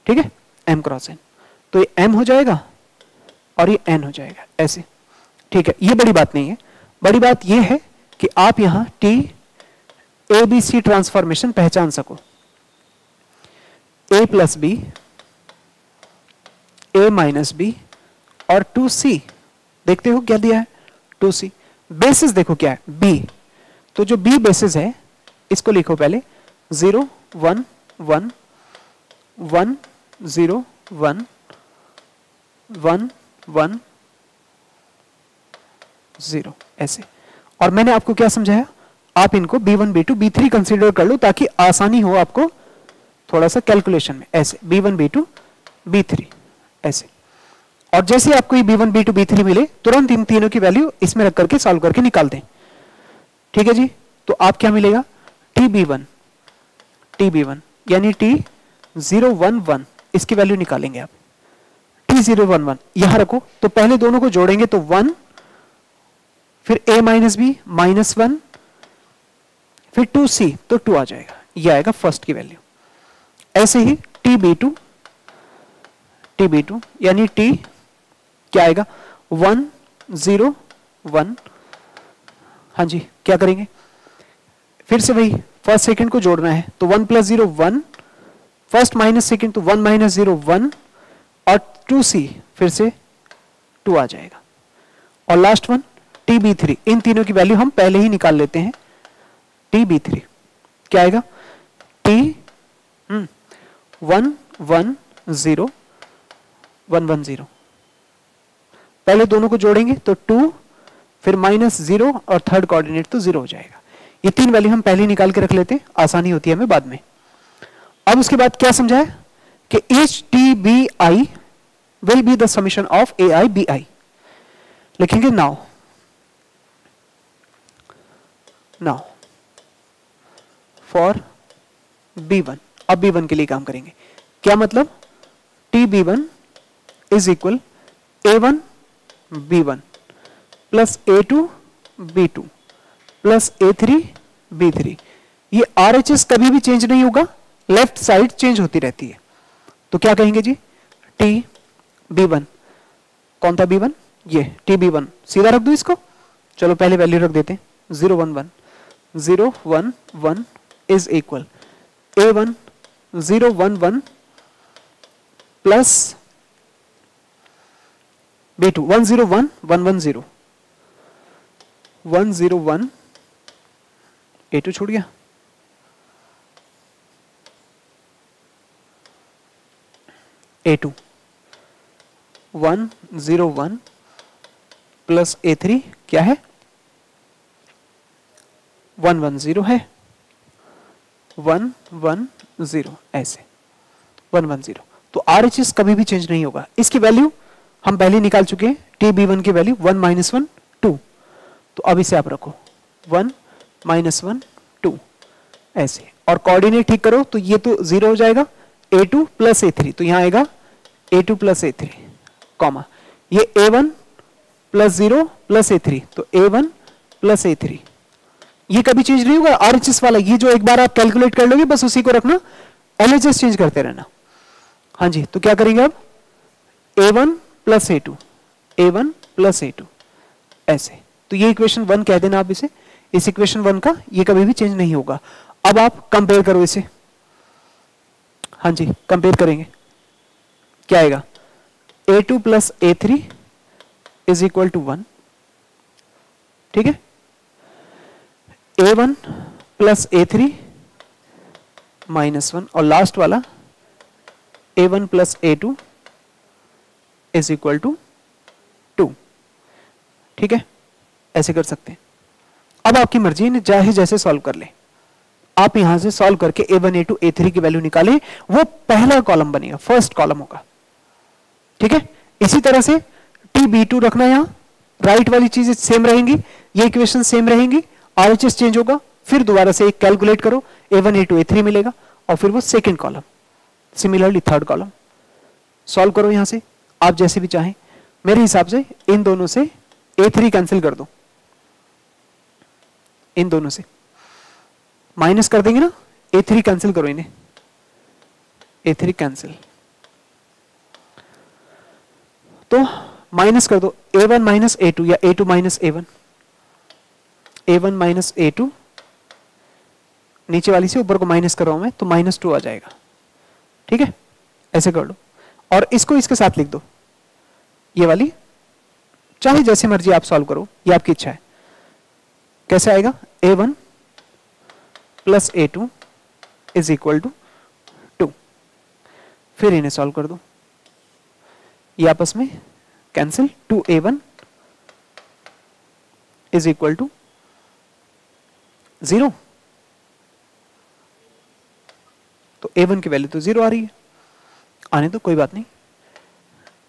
ठीक है, m क्रॉस n। तो ये m हो जाएगा और ये n हो जाएगा, ऐसे, ठीक है। ये बड़ी बात नहीं है, बड़ी बात ये है कि आप यहां t ABC ट्रांसफॉर्मेशन पहचान सको। a plus B, a minus B और 2c, देखते हो क्या दिया है? 2c। बेसिस देखो क्या है? b। तो जो b बेसिस है इसको लिखो पहले 0 1 1 1 0 1 1 1 0, ऐसे। और मैंने आपको क्या समझाया? आप इनको b1 b2 b3 कंसीडर कर लो ताकि आसानी हो आपको थोड़ा सा कैलकुलेशन में, ऐसे b1 b2 b3 ऐसे। और जैसे आपको ये b1 b2 b3 मिले तुरंत इन तीनों की वैल्यू इसमें रख करके सॉल्व करके निकाल दें, ठीक है जी। तो आप क्या मिलेगा? TB1 यानी T011, इसकी वैल्यू निकालेंगे आप। T011 यहां रखो, तो पहले दोनों को जोड़ेंगे तो 1, फिर a माइनस बी माइनस 1, फिर 2c तो 2 आ जाएगा, ये आएगा फर्स्ट की वैल्यू। ऐसे ही TB2 यानी T क्या आएगा? 1 0 1। हाँ जी, क्या करेंगे? फिर से वही फर्स्ट सेकंड को जोड़ना है, तो 1 प्लस 0 1, फर्स्ट माइनस सेकंड तो 1 माइनस 0 1, और 2c फिर से 2 आ जाएगा। और लास्ट वन TB3, इन तीनों की वैल्यू हम पहले ही निकाल लेते हैं। TB3 क्या आएगा? T 1 1 0 1 1 0। पहले दोनों को जोड़ेंगे तो 2, फिर माइनस 0 और थर्ड कोऑर्डिनेट तो 0 हो जाएगा। ये तीन वैल्यू हम पहले निकाल के रख लेते हैं, आसानी होती है हमें बाद में। अब उसके बाद क्या समझाया कि HTBI will be the summation of AI BI। लिखेंगे नाउ फॉर B1। अब B1 के लिए काम करेंगे। क्या मतलब? TB1 is equal A1 B1 plus A2 B2 plus A3 B3। ये RHS कभी भी चेंज नहीं होगा, लेफ्ट साइड चेंज होती रहती है। तो क्या कहेंगे जी? TB1, कौन था B1? ये TB1, सीधा रख दो इसको। चलो पहले वैल्यू रख देते हैं 0 1 1 0 1 1 is equal A1 0 1 1 plus B2 1 0 1 1 1 0 1 0 1, A2 छूट गया, A2 1 0 1 प्लस A3 क्या है? 1 1 0 है, 1 1 0, ऐसे 1 1 0। तो RHS कभी भी चेंज नहीं होगा। इसकी वैल्यू हम पहले निकाल चुके हैं, TB1 की वैल्यू 1 माइनस 1 2। तो अब इसे आप रखो 1 माइनस 1 2 ऐसे, और कोऑर्डिनेट ठीक करो तो ये तो 0 हो जाएगा। A2 प्लस A3, तो यहां आएगा A2 प्लस A3 कॉमा, ये A1 प्लस 0 प्लस A3, तो A1 प्लस A3। ये कभी चेंज नहीं होगा RHS वाला, ये जो एक बार आप कैलकुलेट कर लोगे बस उसी को रखना, LHS चेंज करते रहना। हाँ जी, तो क्या करेंगे अब? A1 plus A2 A1 plus A2 ऐसे। तो ये इक्वेशन 1 कह देना आप इसे, इस इक्वेशन 1 का ये कभी भी चेंज नहीं होगा। अब आप कंपेयर करो इसे। हाँ जी, कंपेयर करेंगे, क्या आएगा? A2 plus A3 is equal to 1, ठीक है। A1 प्लस A3 माइनस 1, और लास्ट वाला A1 plus A2 is equal to 2, ठीक है। ऐसे कर सकते हैं। अब आपकी मर्जी है, चाहे जैसे सॉल्व कर ले। आप यहां से सॉल्व करके A1 A2 A3 की वैल्यू निकालें, वो पहला कॉलम बनेगा, फर्स्ट कॉलम होगा, ठीक है। इसी तरह से टी बी टू रखना, यहां राइट वाली चीजें सेम रहेंगी, ये इक्वेशन सेम रहेंगी, आरएचएस चेंज होगा, फिर दोबारा से एक कैलकुलेट करो, A1 A2 A3 मिलेगा, और फिर वो second column, similarly third column solve करो यहां से आप जैसे भी चाहें। मेरे हिसाब से इन दोनों से A3 कैंसिल कर दो, इन दोनों से माइनस कर देंगे ना, A3 कैंसिल करो इन्हें, A3 कैंसिल, तो माइनस कर दो A1 माइनस A2 या A2 minus A1, A1 minus A2, नीचे वाली से ऊपर को माइनस कर रहा हूं मैं तो -2 आ जाएगा, ठीक है, ऐसे कर लो। और इसको इसके साथ लिख दो, ये वाली, चाहे जैसे मर्जी आप सॉल्व करो, ये आपकी इच्छा है। कैसे आएगा, A1 plus A2 is equal to 2, फिर इन्हें सॉल्व कर दो, ये आपस में cancel, 2A1 is equal to 0, तो A1 की वैल्यू तो 0 आ रही है, आने तो कोई बात नहीं,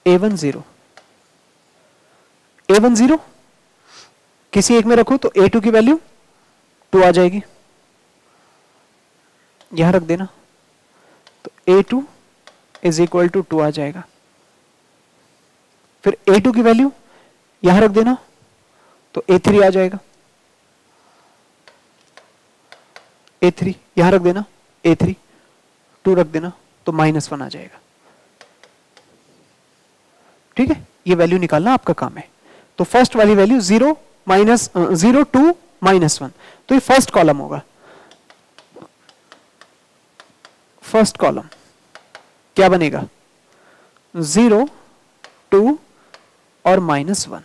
A1 0, A1 0 किसी एक में रखो तो A2 की वैल्यू 2 आ जाएगी, यहां रख देना, तो A2 इज इक्वल टू 2 आ जाएगा, फिर A2 की वैल्यू यहां रख देना तो A3 आ जाएगा, A3 यहां रख देना, A3 2 रख देना तो -1 आ जाएगा, ठीक है, ये वैल्यू निकालना आपका काम है। तो फर्स्ट वाली वैल्यू 0 2 -1, तो ये फर्स्ट कॉलम होगा, फर्स्ट कॉलम क्या बनेगा, 0 2 और -1,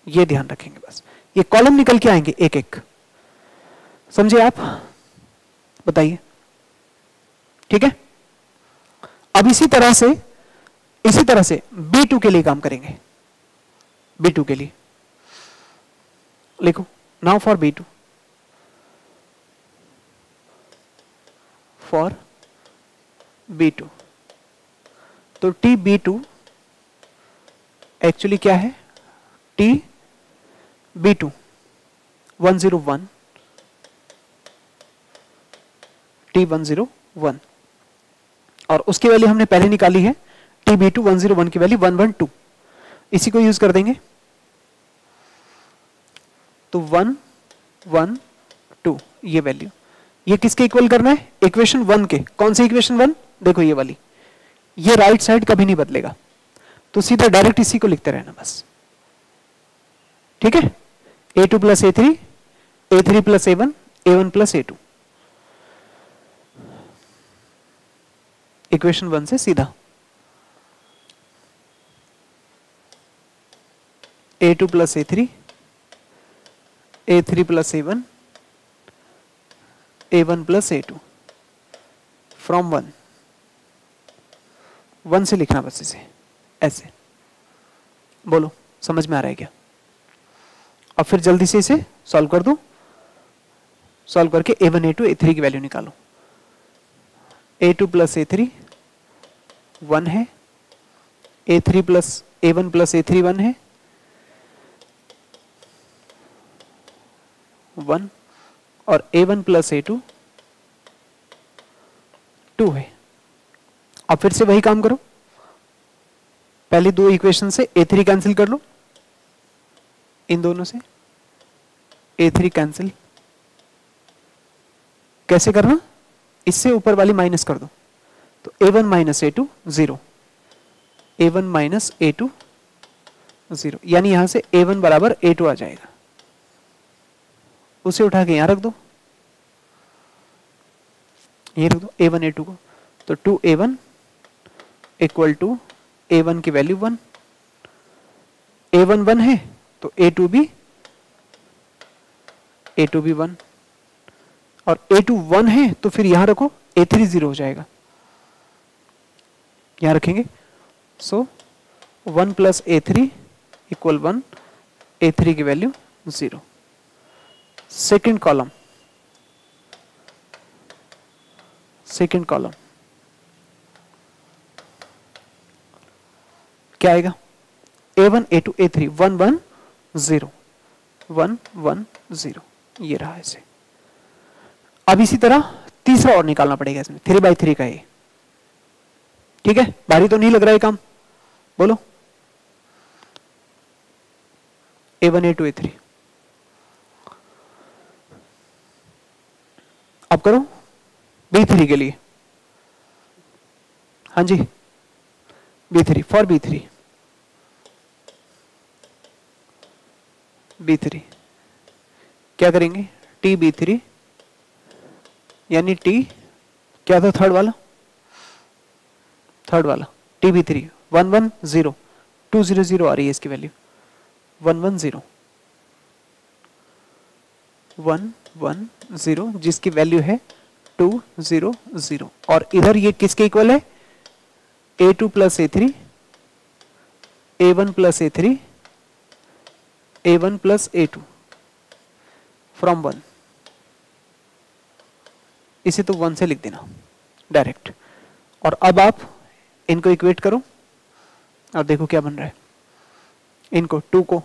ये ध्यान रखेंगे बस, ये कॉलम निकल के आएंगे एक एक, समझे आप, बताइए, ठीक है। अब इसी तरह से B2 के लिए काम करेंगे, B2 के लिए लिखो, now for B2, for B2, तो TB2 एक्चुअली क्या है, TB2 101, T101, और उसकी वैल्यू हमने पहले निकाली है, TB2 101 की वैल्यू 112, इसी को यूज कर देंगे, तो 112 ये वैल्यू, ये किसके इक्वल करना है, इक्वेशन 1 के, कौन सी इक्वेशन 1, देखो ये वाली, ये राइट साइड कभी नहीं बदलेगा, तो सीधा डायरेक्ट इसी को लिखते रहना बस, ठीक है, A2 plus A3, A3 plus A1, A1 plus A2, equation 1 से सीधा, A2 plus A3, A3 plus A1, A1 plus A2, from 1 से लिखना बस इसे, ऐसे, बोलो समझ में आ रहा है क्या, अब फिर जल्दी से इसे सॉल्व कर दो, सॉल्व करके A1 A2 A3 की वैल्यू निकालो, A2 प्लस A3 1 है, A3 plus A1 plus A3 1 है, 1, और A1 प्लस A2 2 है। अब फिर से वही काम करो, पहले दो इक्वेशन से A3 कैंसिल कर लो, इन दोनों से A3 कैंसिल, कैसे करना, इससे ऊपर वाली माइनस कर दो, तो A1 minus A2 0, A1 minus A2 0, यानी यहां से A1 बराबर A2 आ जाएगा, उसे उठा के यहां रख दो, ये रख दो A1 A2 को, तो 2A1 इक्वल टू A1 की वैल्यू 1, A1 1 है तो A2 भी 1, और A2 1 है तो फिर यहां रखो, A3 0 हो जाएगा, यहां रखेंगे, सो 1 प्लस A3 इक्वल 1, A3 की वैल्यू 0, सेकेंड कॉलम, क्या आएगा, A1 A2 A3 1 1 0 1 1 0 ये रहा ऐसे। अब इसी तरह तीसरा और निकालना पड़ेगा इसमें 3/3 का ये, ठीक है। भारी तो नहीं लग रहा है काम, बोलो। A1 A2 A3 अब करो B3 के लिए। हाँ जी B3 फॉर B3 B3 क्या करेंगे T B3 यानी T क्या था थर्ड वाला T B3 1 1 0 2 0 0 आ रही है इसकी वैल्यू 1 1 0 1 1 0 जिसकी वैल्यू है 2 0 0 और इधर ये किसके इक्वल है A2 plus A3 A1 plus A3 A1 plus A2 from 1। इसे तो 1 से लिख देना डायरेक्ट। और अब आप इनको इक्वेट करो और देखो क्या बन रहा है। इनको 2 को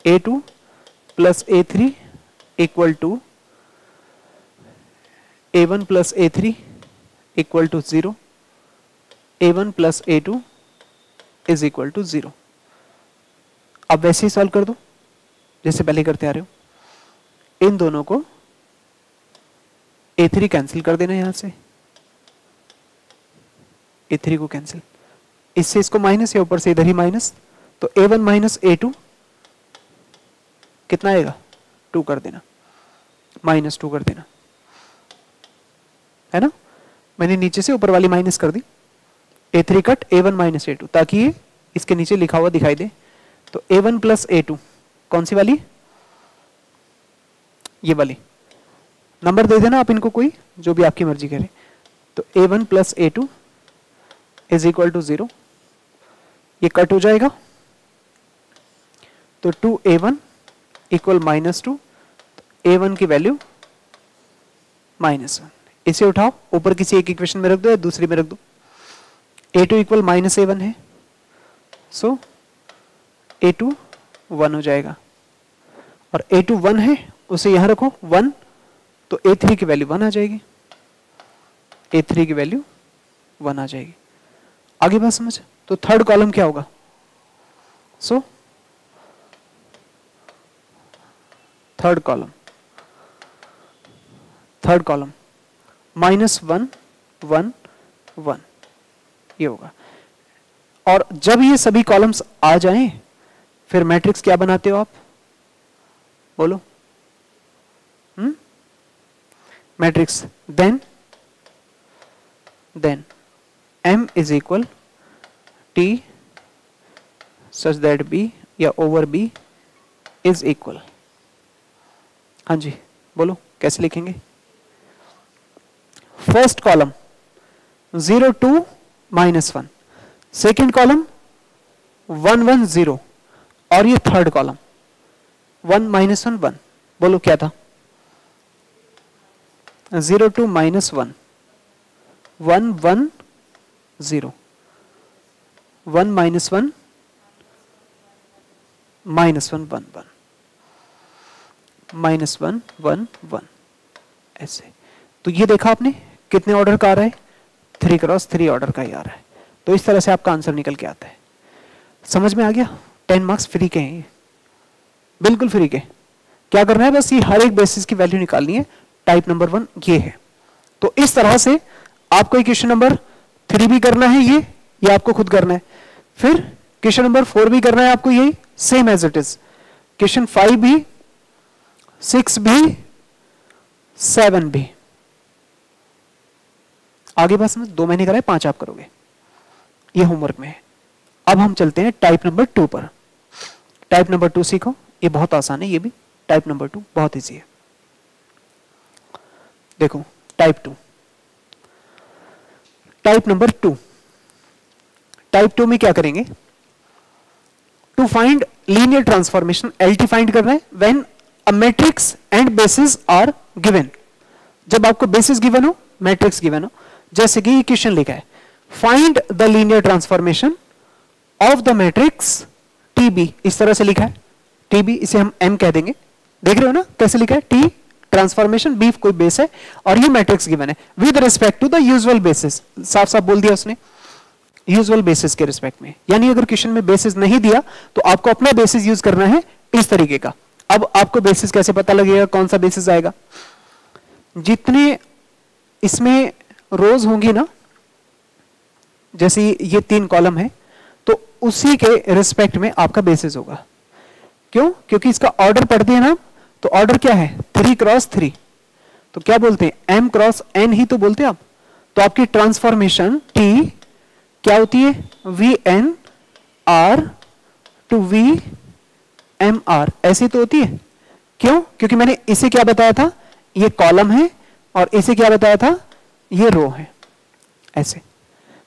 A2 plus A3 equal to A1 plus A3 equal to 0 A1 plus A2 is equal to 0। अब वैसे ही सॉल्व कर दो जैसे पहले करते आ रहे हो। इन दोनों को A3 कैंसिल कर देना यहां से, A3 को कैंसिल, इससे इसको माइनस या ऊपर से इधर ही माइनस, तो A1 माइनस A2 कितना आएगा 2 कर देना, माइनस 2 कर देना, है ना। मैंने नीचे से ऊपर वाली माइनस कर दी, A3 cut A1 minus A2 ताकि ये इसके नीचे लिखा हुआ दिखाई दे। तो A1 प्लस A2 कौन सी वाली, ये वाली। नंबर दे देना आप इनको कोई जो भी आपकी मर्जी करे। तो A1 plus A2 is equal to 0, ये कट हो जाएगा तो 2A1 इक्वल -2, A1 की वैल्यू -1। इसे उठाओ ऊपर किसी एक इक्वेशन में रख दो या दूसरी में रख दो। A2 इक्वल -A1 है, सो A2 1 हो जाएगा और A2 1 है उसे यहां रखो 1, तो A3 की वैल्यू 1 आ जाएगी, A3 की वैल्यू 1 आ जाएगी। आगे बात समझ। तो थर्ड कॉलम क्या होगा, सो थर्ड कॉलम -1 1 1 ये होगा। और जब ये सभी कॉलम्स आ जाएं फिर मैट्रिक्स क्या बनाते हो आप, बोलो। Matrix then M is equal T such that B या ओवर B इज इक्वल। हाँ जी बोलो कैसे लिखेंगे। फर्स्ट कॉलम 0 2 -1, सेकेंड कॉलम 1 1 0 और ये थर्ड कॉलम 1 -1 1। बोलो क्या था 0 2 -1 1 1 0 1 -1 -1 1 1 -1 1 1 ऐसे। तो ये देखा आपने कितने ऑर्डर का आ रहा है, 3 क्रॉस 3 ऑर्डर का ही आ रहा है। तो इस तरह से आपका आंसर निकल के आता है। समझ में आ गया। 10 मार्क्स फ्री के हैं, बिल्कुल फ्री के। क्या करना है बस ये हर एक बेसिस की वैल्यू निकालनी है। टाइप नंबर 1 ये है। तो इस तरह से आपको क्वेश्चन नंबर 3 भी करना है, ये आपको खुद करना है। फिर क्वेश्चन नंबर 4 भी करना है आपको, यही same as it is. Question 5 भी, 6 भी, 7 भी। आगे बात समझ। 2 महीने कराए 5 आप करोगे, ये होमवर्क में है। अब हम चलते हैं टाइप नंबर 2 पर। टाइप नंबर 2 सीखो, ये बहुत आसान है। ये भी टाइप नंबर 2 बहुत इजी है। देखो टाइप 2, टाइप नंबर 2। टाइप 2 में क्या करेंगे, to find linear transformation, LT find करना है when a matrix and basis are given. जब आपको बेसिस गिवन हो, मैट्रिक्स गिवन हो, जैसे कि क्वेश्चन लिखा है find the linear transformation of the matrix TB इस तरह से लिखा है, टीबी इसे हम एम कह देंगे, देख रहे हो ना कैसे लिखा है, टी ट्रांसफॉर्मेशन बी कोई बेस है और ये मैट्रिक्स गिवन है with respect to the usual basis, साफ साफ बोल दिया उसने यूजुअल बेसिस के रिस्पेक्ट में, यानी अगर क्वेश्चन में बेसिस नहीं दिया तो आपको अपना बेसिस यूज करना है इस तरीके का। अब आपको बेसिस कैसे पता लगेगा, कौन सा बेसिस आएगा, जितने इसमें रोज होंगी ना, जैसे ये 3 कॉलम है तो उसी के रिस्पेक्ट में आपका बेसिस होगा। क्यों? क्योंकि इसका ऑर्डर पढ़ते हैं ना, तो ऑर्डर क्या है 3 क्रॉस 3, तो क्या बोलते हैं m क्रॉस n ही तो बोलते हैं आप। तो आपकी ट्रांसफॉर्मेशन t क्या होती है vn r टू vmr, ऐसी तो होती है। क्यों? क्योंकि मैंने इसे क्या बताया था, ये कॉलम है और इसे क्या बताया था, ये रो है। ऐसे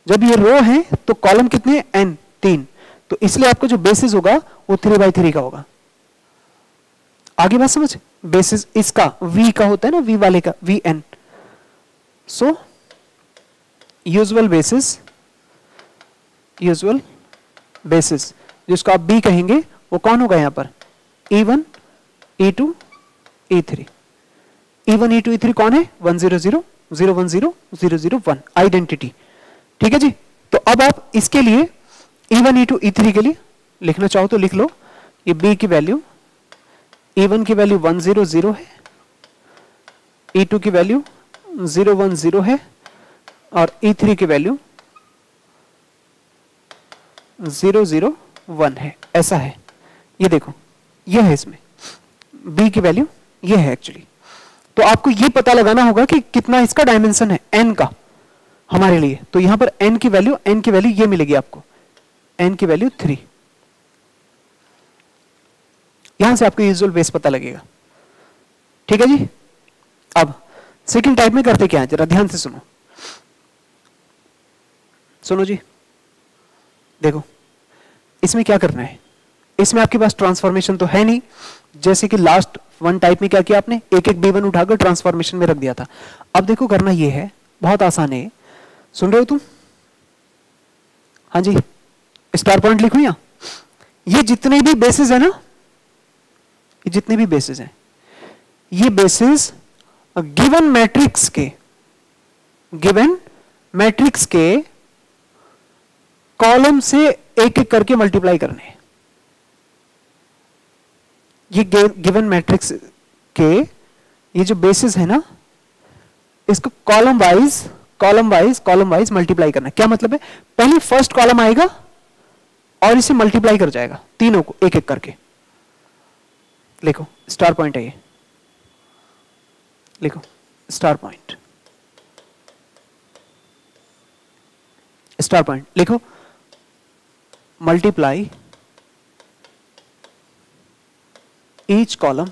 जब ये रो है तो कॉलम कितने n 3, तो इसलिए आपको जो बेसिस होगा वो 3/3 का होगा। आगे बात समझ, बेसिस इसका v का होता है ना, v वाले का vn। सो यूजुअल बेसिस जिसको आप b कहेंगे वो कौन होगा यहां पर, e1 e2 e3। e1 e2 e3 कौन है, 1 0 0 0 1 0 0 0 1 आइडेंटिटी। ठीक है जी, तो अब आप इसके लिए e1 e2 e3 के लिए लिखना चाहो तो लिख लो, ये b की वैल्यू, e1 की वैल्यू 1 0 0 है, e2 की वैल्यू 0 1 0 है और e3 की वैल्यू 0 0 1 है। ऐसा है, ये देखो ये है, इसमें b की वैल्यू ये है एक्चुअली। तो आपको ये पता लगाना होगा कि कितना इसका डायमेंशन है n का हमारे लिए। तो यहां पर n की वैल्यू ये मिलेगी आपको, n की वैल्यू 3। यहां से आपको यूजुअल बेस पता लगेगा। ठीक है जी, अब सेकंड टाइप में करते क्या है, जरा ध्यान से सुनो। सुनो जी, देखो इसमें क्या करना है, इसमें आपके पास ट्रांसफॉर्मेशन तो है नहीं, जैसे कि लास्ट 1 टाइप में क्या किया आपने, एक एक b1 उठाकर ट्रांसफॉर्मेशन में रख दिया था। अब देखो करना ये है, बहुत आसान है, सुन रहे हो तुम, हाँ जी, स्टार पॉइंट लिखो यहां, ये जितने भी बेसिस है ना, ये जितने भी बेसिस हैं, ये बेसिस गिवन मैट्रिक्स के कॉलम से एक एक करके मल्टीप्लाई करने हैं। ये गिवन मैट्रिक्स के ये जो बेसिस है ना, इसको कॉलम वाइज मल्टीप्लाई करना है। क्या मतलब है, पहले फर्स्ट कॉलम आएगा और इसे मल्टीप्लाई कर जाएगा तीनों को एक एक करके। लिखो स्टार पॉइंट है ये, लिखो स्टार पॉइंट लिखो, multiply each column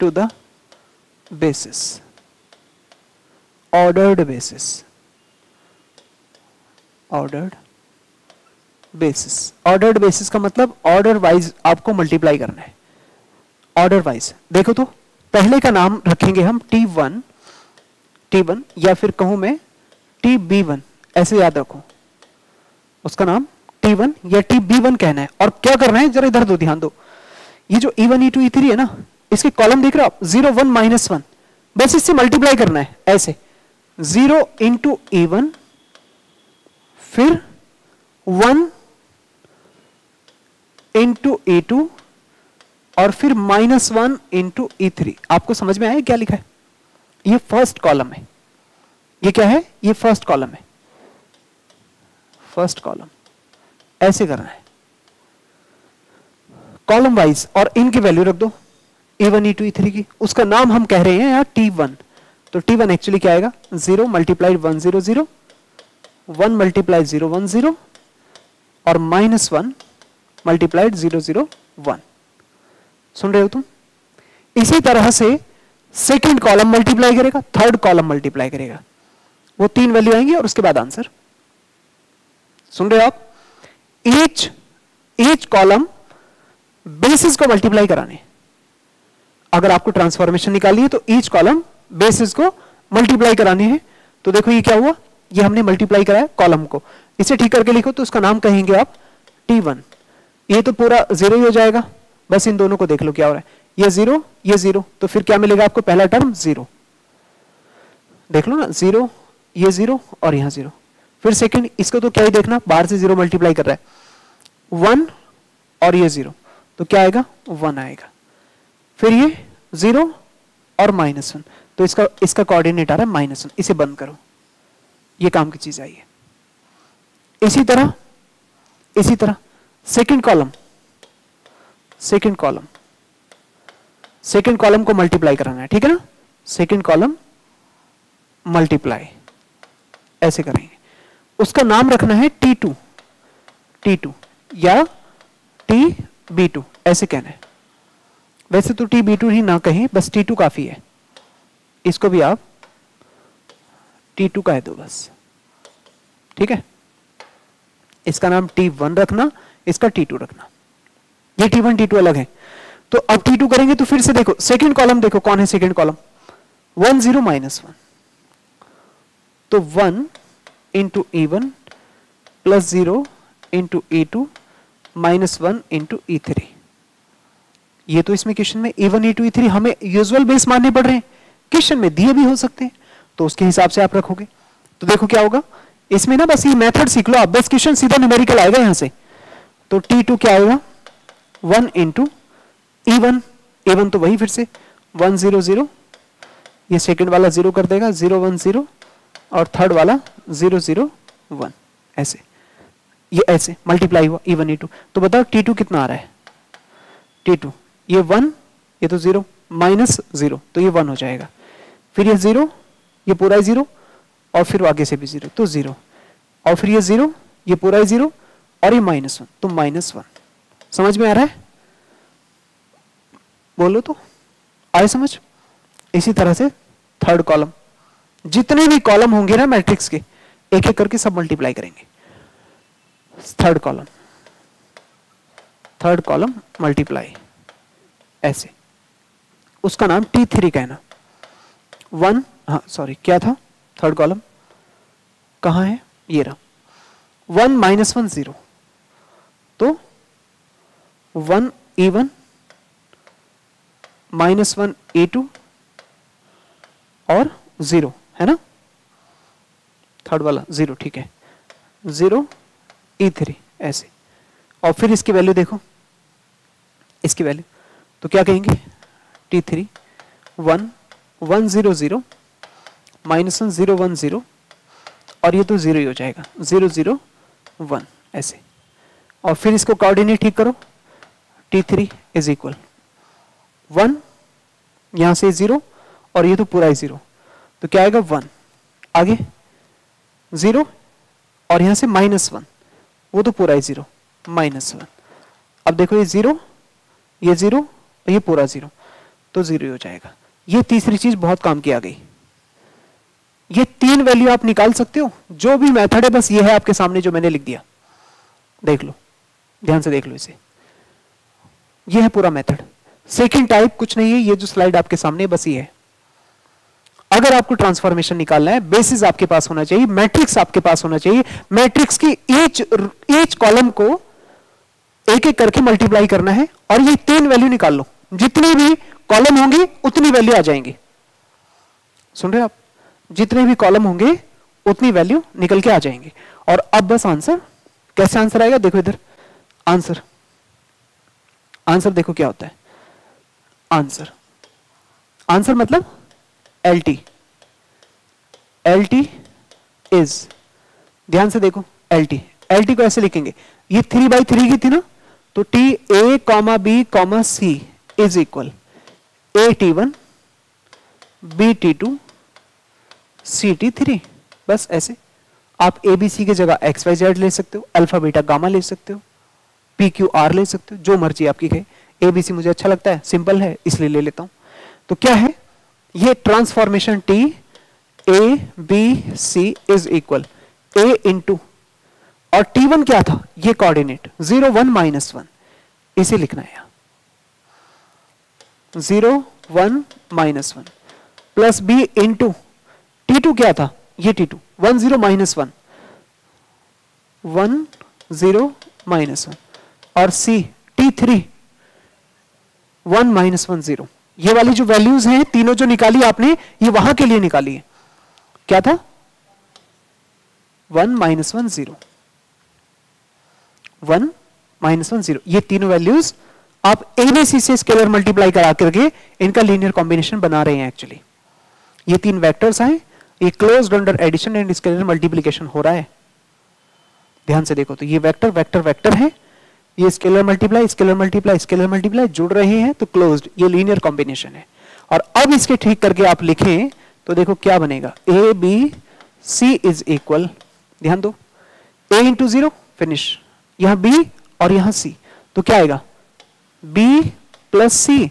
to the basis, ordered basis। Ordered basis का मतलब ऑर्डर वाइज आपको मल्टीप्लाई करना है, ऑर्डर वाइज। देखो तो पहले का नाम रखेंगे हम T1 या फिर कहूं मैं TB1, ऐसे याद रखो, उसका नाम T1 या TB1 कहना है। और क्या करना है, जरा इधर दो, ध्यान दो, ये जो E1 E2 E3 है ना, इसके कॉलम देख रहे हो आप, 0 1 -1, बस इससे मल्टीप्लाई करना है ऐसे, 0 इंटू E1 फिर 1 इंटू E2 और फिर -1 इंटू E3। आपको समझ में आया क्या लिखा है, ये फर्स्ट कॉलम है, ये क्या है, ये फर्स्ट कॉलम है, फर्स्ट कॉलम ऐसे करना है कॉलम वाइज, और इनकी वैल्यू रख दो E1 E2 E3 की। उसका नाम हम कह रहे हैं यहाँ T1, तो T1 एक्चुअली क्या आएगा, 0 मल्टीप्लाइड 1 0 0, 1 मल्टीप्लाइड 0 1 0 और -1 मल्टीप्लाइड 0 0 1। सुन रहे हो तुम? इसी तरह से सेकंड कॉलम मल्टीप्लाई करेगा, थर्ड कॉलम मल्टीप्लाई करेगा, वो 3 वैल्यू आएंगे और उसके बाद आंसर। सुन रहे हो आप? ईच कॉलम बेसिस को मल्टीप्लाई कराने, अगर आपको ट्रांसफॉर्मेशन निकालनी है तो ईच कॉलम बेसिस को मल्टीप्लाई कराने हैं। तो देखो ये क्या हुआ, ये हमने मल्टीप्लाई कराया कॉलम को, इसे ठीक करके लिखो तो उसका नाम कहेंगे आप T1। ये तो पूरा जीरो ही हो जाएगा, बस इन दोनों को देख लो क्या हो रहा है, ये जीरो, तो फिर क्या मिलेगा आपको, पहला टर्म जीरो, देख लो ना, जीरो, ये जीरो और यहां जीरो। फिर सेकंड, इसको तो क्या ही देखना, बाहर से जीरो मल्टीप्लाई कर रहा है, 1 और ये जीरो, तो क्या आएगा, 1 आएगा। फिर ये जीरो और -1, तो इसका कोऑर्डिनेट आ रहा है -1, इसे बंद करो, ये काम की चीज आई है। इसी तरह सेकंड कॉलम को मल्टीप्लाई कराना है, ठीक है ना, सेकंड कॉलम मल्टीप्लाई ऐसे करेंगे, उसका नाम रखना है T2 या TB2 ऐसे कहना है। वैसे तो TB2 ही ना कहें, बस T2 काफी है, इसको भी आप T2 कह दो बस, ठीक है। इसका नाम T1 रखना, इसका T2 रखना, ये T1 T2 अलग है। तो अब T2 करेंगे तो फिर से देखो सेकंड कॉलम, देखो कौन है सेकंड कॉलम, 1 0 -1, तो 1 into E1 plus 0 into E2 -1 into E3। ये तो इसमें क्वेश्चन में E1 E2 E3 हमें यूजुअल बेस मानने पड़ रहे हैं, क्वेश्चन में दिए भी हो सकते हैं, तो उसके हिसाब से आप रखोगे। तो देखो क्या होगा इसमें ना, बस ये मेथड सीख लो आप, बस क्वेश्चन सीधा न्यूमेरिकल आएगा यहां से। तो T2 क्या आएगा, 1 इंटू E1 तो वही फिर से 1 0 0, ये सेकंड वाला 0 कर देगा, 0 1 0, और थर्ड वाला 0 0 1, ऐसे ये ऐसे मल्टीप्लाई हुआ E1 E2। तो बताओ T2 कितना आ रहा है, T2 ये 1, ये तो 0 -0, तो ये 1 हो जाएगा। फिर ये 0, ये पूरा 0, और फिर आगे से भी 0, तो 0, और फिर ये 0, ये पूरा 0, और ये -1, तो -1। समझ में आ रहा है, बोलो तो आए समझ। इसी तरह से थर्ड कॉलम, जितने भी कॉलम होंगे ना मैट्रिक्स के, एक एक करके सब मल्टीप्लाई करेंगे। थर्ड कॉलम मल्टीप्लाई ऐसे, उसका नाम T3 कहना। 1, हाँ सॉरी क्या था, थर्ड कॉलम कहां है, ये रहा, 1 -1 0, तो 1 E1 -1 E2 और 0 है ना, थर्ड वाला 0, ठीक है, 0 E3 ऐसे। और फिर इसकी वैल्यू देखो, इसकी वैल्यू तो क्या कहेंगे, T3 1 1 0 0 -1 0 1 0, और ये तो 0 ही हो जाएगा, 0 0 1 ऐसे। और फिर इसको कोऑर्डिनेट ठीक करो, T3 इज इक्वल 1, यहां से 0, और ये तो पूरा ही 0, तो क्या आएगा 1, आगे 0, और यहां से -1, वो तो पूरा ही 0, -1। अब देखो ये 0, ये 0, और ये पूरा 0, तो 0 हो जाएगा। ये तीसरी चीज बहुत काम की आ गई, ये 3 वैल्यू आप निकाल सकते हो, जो भी मेथड है बस ये है आपके सामने जो मैंने लिख दिया, देख लो, ध्यान से देख लो इसे, ये है पूरा मेथड। सेकंड टाइप कुछ नहीं है, ये जो स्लाइड आपके सामने बस ये है। अगर आपको ट्रांसफॉर्मेशन निकालना है, बेसिस आपके पास होना चाहिए, मैट्रिक्स आपके पास होना चाहिए, मैट्रिक्स की ईच कॉलम को एक एक करके मल्टीप्लाई करना है, और ये 3 वैल्यू निकाल लो, जितनी भी कॉलम होंगी उतनी वैल्यू आ जाएंगी। सुन रहे आप, जितने भी कॉलम होंगे उतनी वैल्यू निकल के आ जाएंगे। और अब बस आंसर, कैसे आंसर आएगा, देखो इधर आंसर देखो क्या होता है, आंसर मतलब LT इज, ध्यान से देखो, LT को ऐसे लिखेंगे, ये 3/3 की थी ना, तो TA, B, C is equal AT1 BT2 CT3, बस ऐसे। आप ABC की जगह XYZ ले सकते हो, अल्फा बीटा गामा ले सकते हो, PQR ले सकते हो, जो मर्जी आपकी कहे। ABC मुझे अच्छा लगता है, सिंपल है इसलिए ले लेता हूं। तो क्या है ये transformation T A B C is equal A into, और T1 क्या था, ये कोऑर्डिनेट 0 1 -1, इसे लिखना है 0 1 -1 प्लस B इंटू T2 क्या था, ये T2 1 0 माइनस 1 1 0 माइनस 1 और C T3 1 माइनस 1 0। ये वाली जो वैल्यूज हैं तीनों जो निकाली आपने, ये वहां के लिए निकाली है। क्या था 1 माइनस 1 0 1 माइनस 1 0। ये तीनों वैल्यूज आप एबीसी से स्केलर मल्टीप्लाई करा करके इनका लीनियर कॉम्बिनेशन बना रहे हैं। एक्चुअली ये तीन वेक्टर्स हैं, ये closed under addition and scalar multiplication हो रहा है। ध्यान से देखो तो ये वेक्टर वेक्टर वेक्टर है, ये scalar multiply scalar multiply scalar multiply जुड़ रहे हैं तो क्लोज्ड, ये लीनियर कॉम्बिनेशन है। और अब इसके ठीक करके आप लिखें तो देखो क्या बनेगा, A B C is equal, ध्यान दो, ए इंटू 0 फिनिश, यहां बी और यहां सी, तो क्या आएगा B plus C,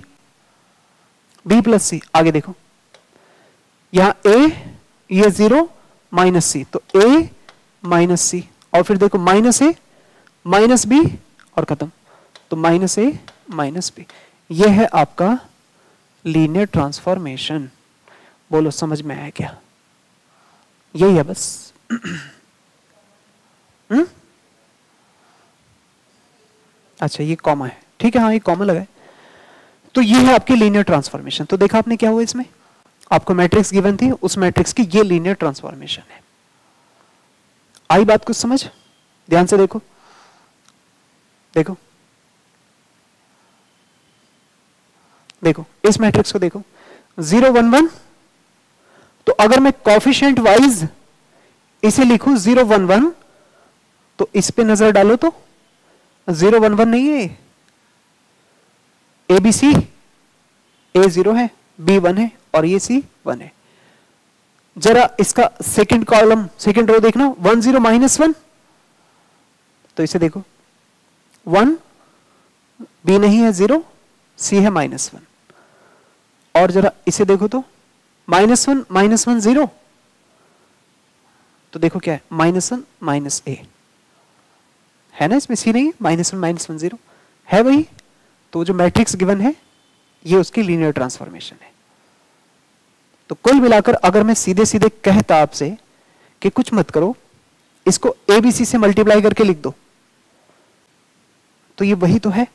B plus C. आगे देखो यहां ए, ये 0 माइनस सी, तो ए माइनस सी, और फिर देखो माइनस ए माइनस बी और खत्म, तो माइनस ए माइनस बी। ये है आपका लीनियर ट्रांसफॉर्मेशन। बोलो समझ में आया क्या? यही है बस। अच्छा ये कॉमा है, ठीक है, हाँ ये कॉमा लगा है। तो ये है आपकी लीनियर ट्रांसफॉर्मेशन। तो देखा आपने क्या हुआ इसमें, आपको मैट्रिक्स गिवन थी, उस मैट्रिक्स की ये लीनियर ट्रांसफॉर्मेशन है। आई बात कुछ समझ? ध्यान से देखो, देखो देखो इस मैट्रिक्स को देखो 0 1 1, तो अगर मैं कॉफिशिएंट वाइज इसे लिखूं 0 1 1, तो इस पे नजर डालो तो 0 1 1 नहीं है, ए बी सी, ए 0 है, बी 1 है और ये सी 1 है। जरा इसका सेकंड कॉलम सेकंड रो देखना 1 0 माइनस 1, तो इसे देखो 1 बी नहीं है 0, सी है माइनस 1। और जरा इसे देखो तो माइनस 1 0, तो देखो क्या है माइनस 1 माइनस ए है ना, इसमें सी नहीं है, माइनस 1 0 है वही। तो जो मैट्रिक्स गिवन है ये उसकी लीनियर ट्रांसफॉर्मेशन है। तो कुल मिलाकर अगर मैं सीधे सीधे कहता आपसे कि कुछ मत करो, इसको एबीसी से मल्टीप्लाई करके लिख दो, तो ये वही तो है,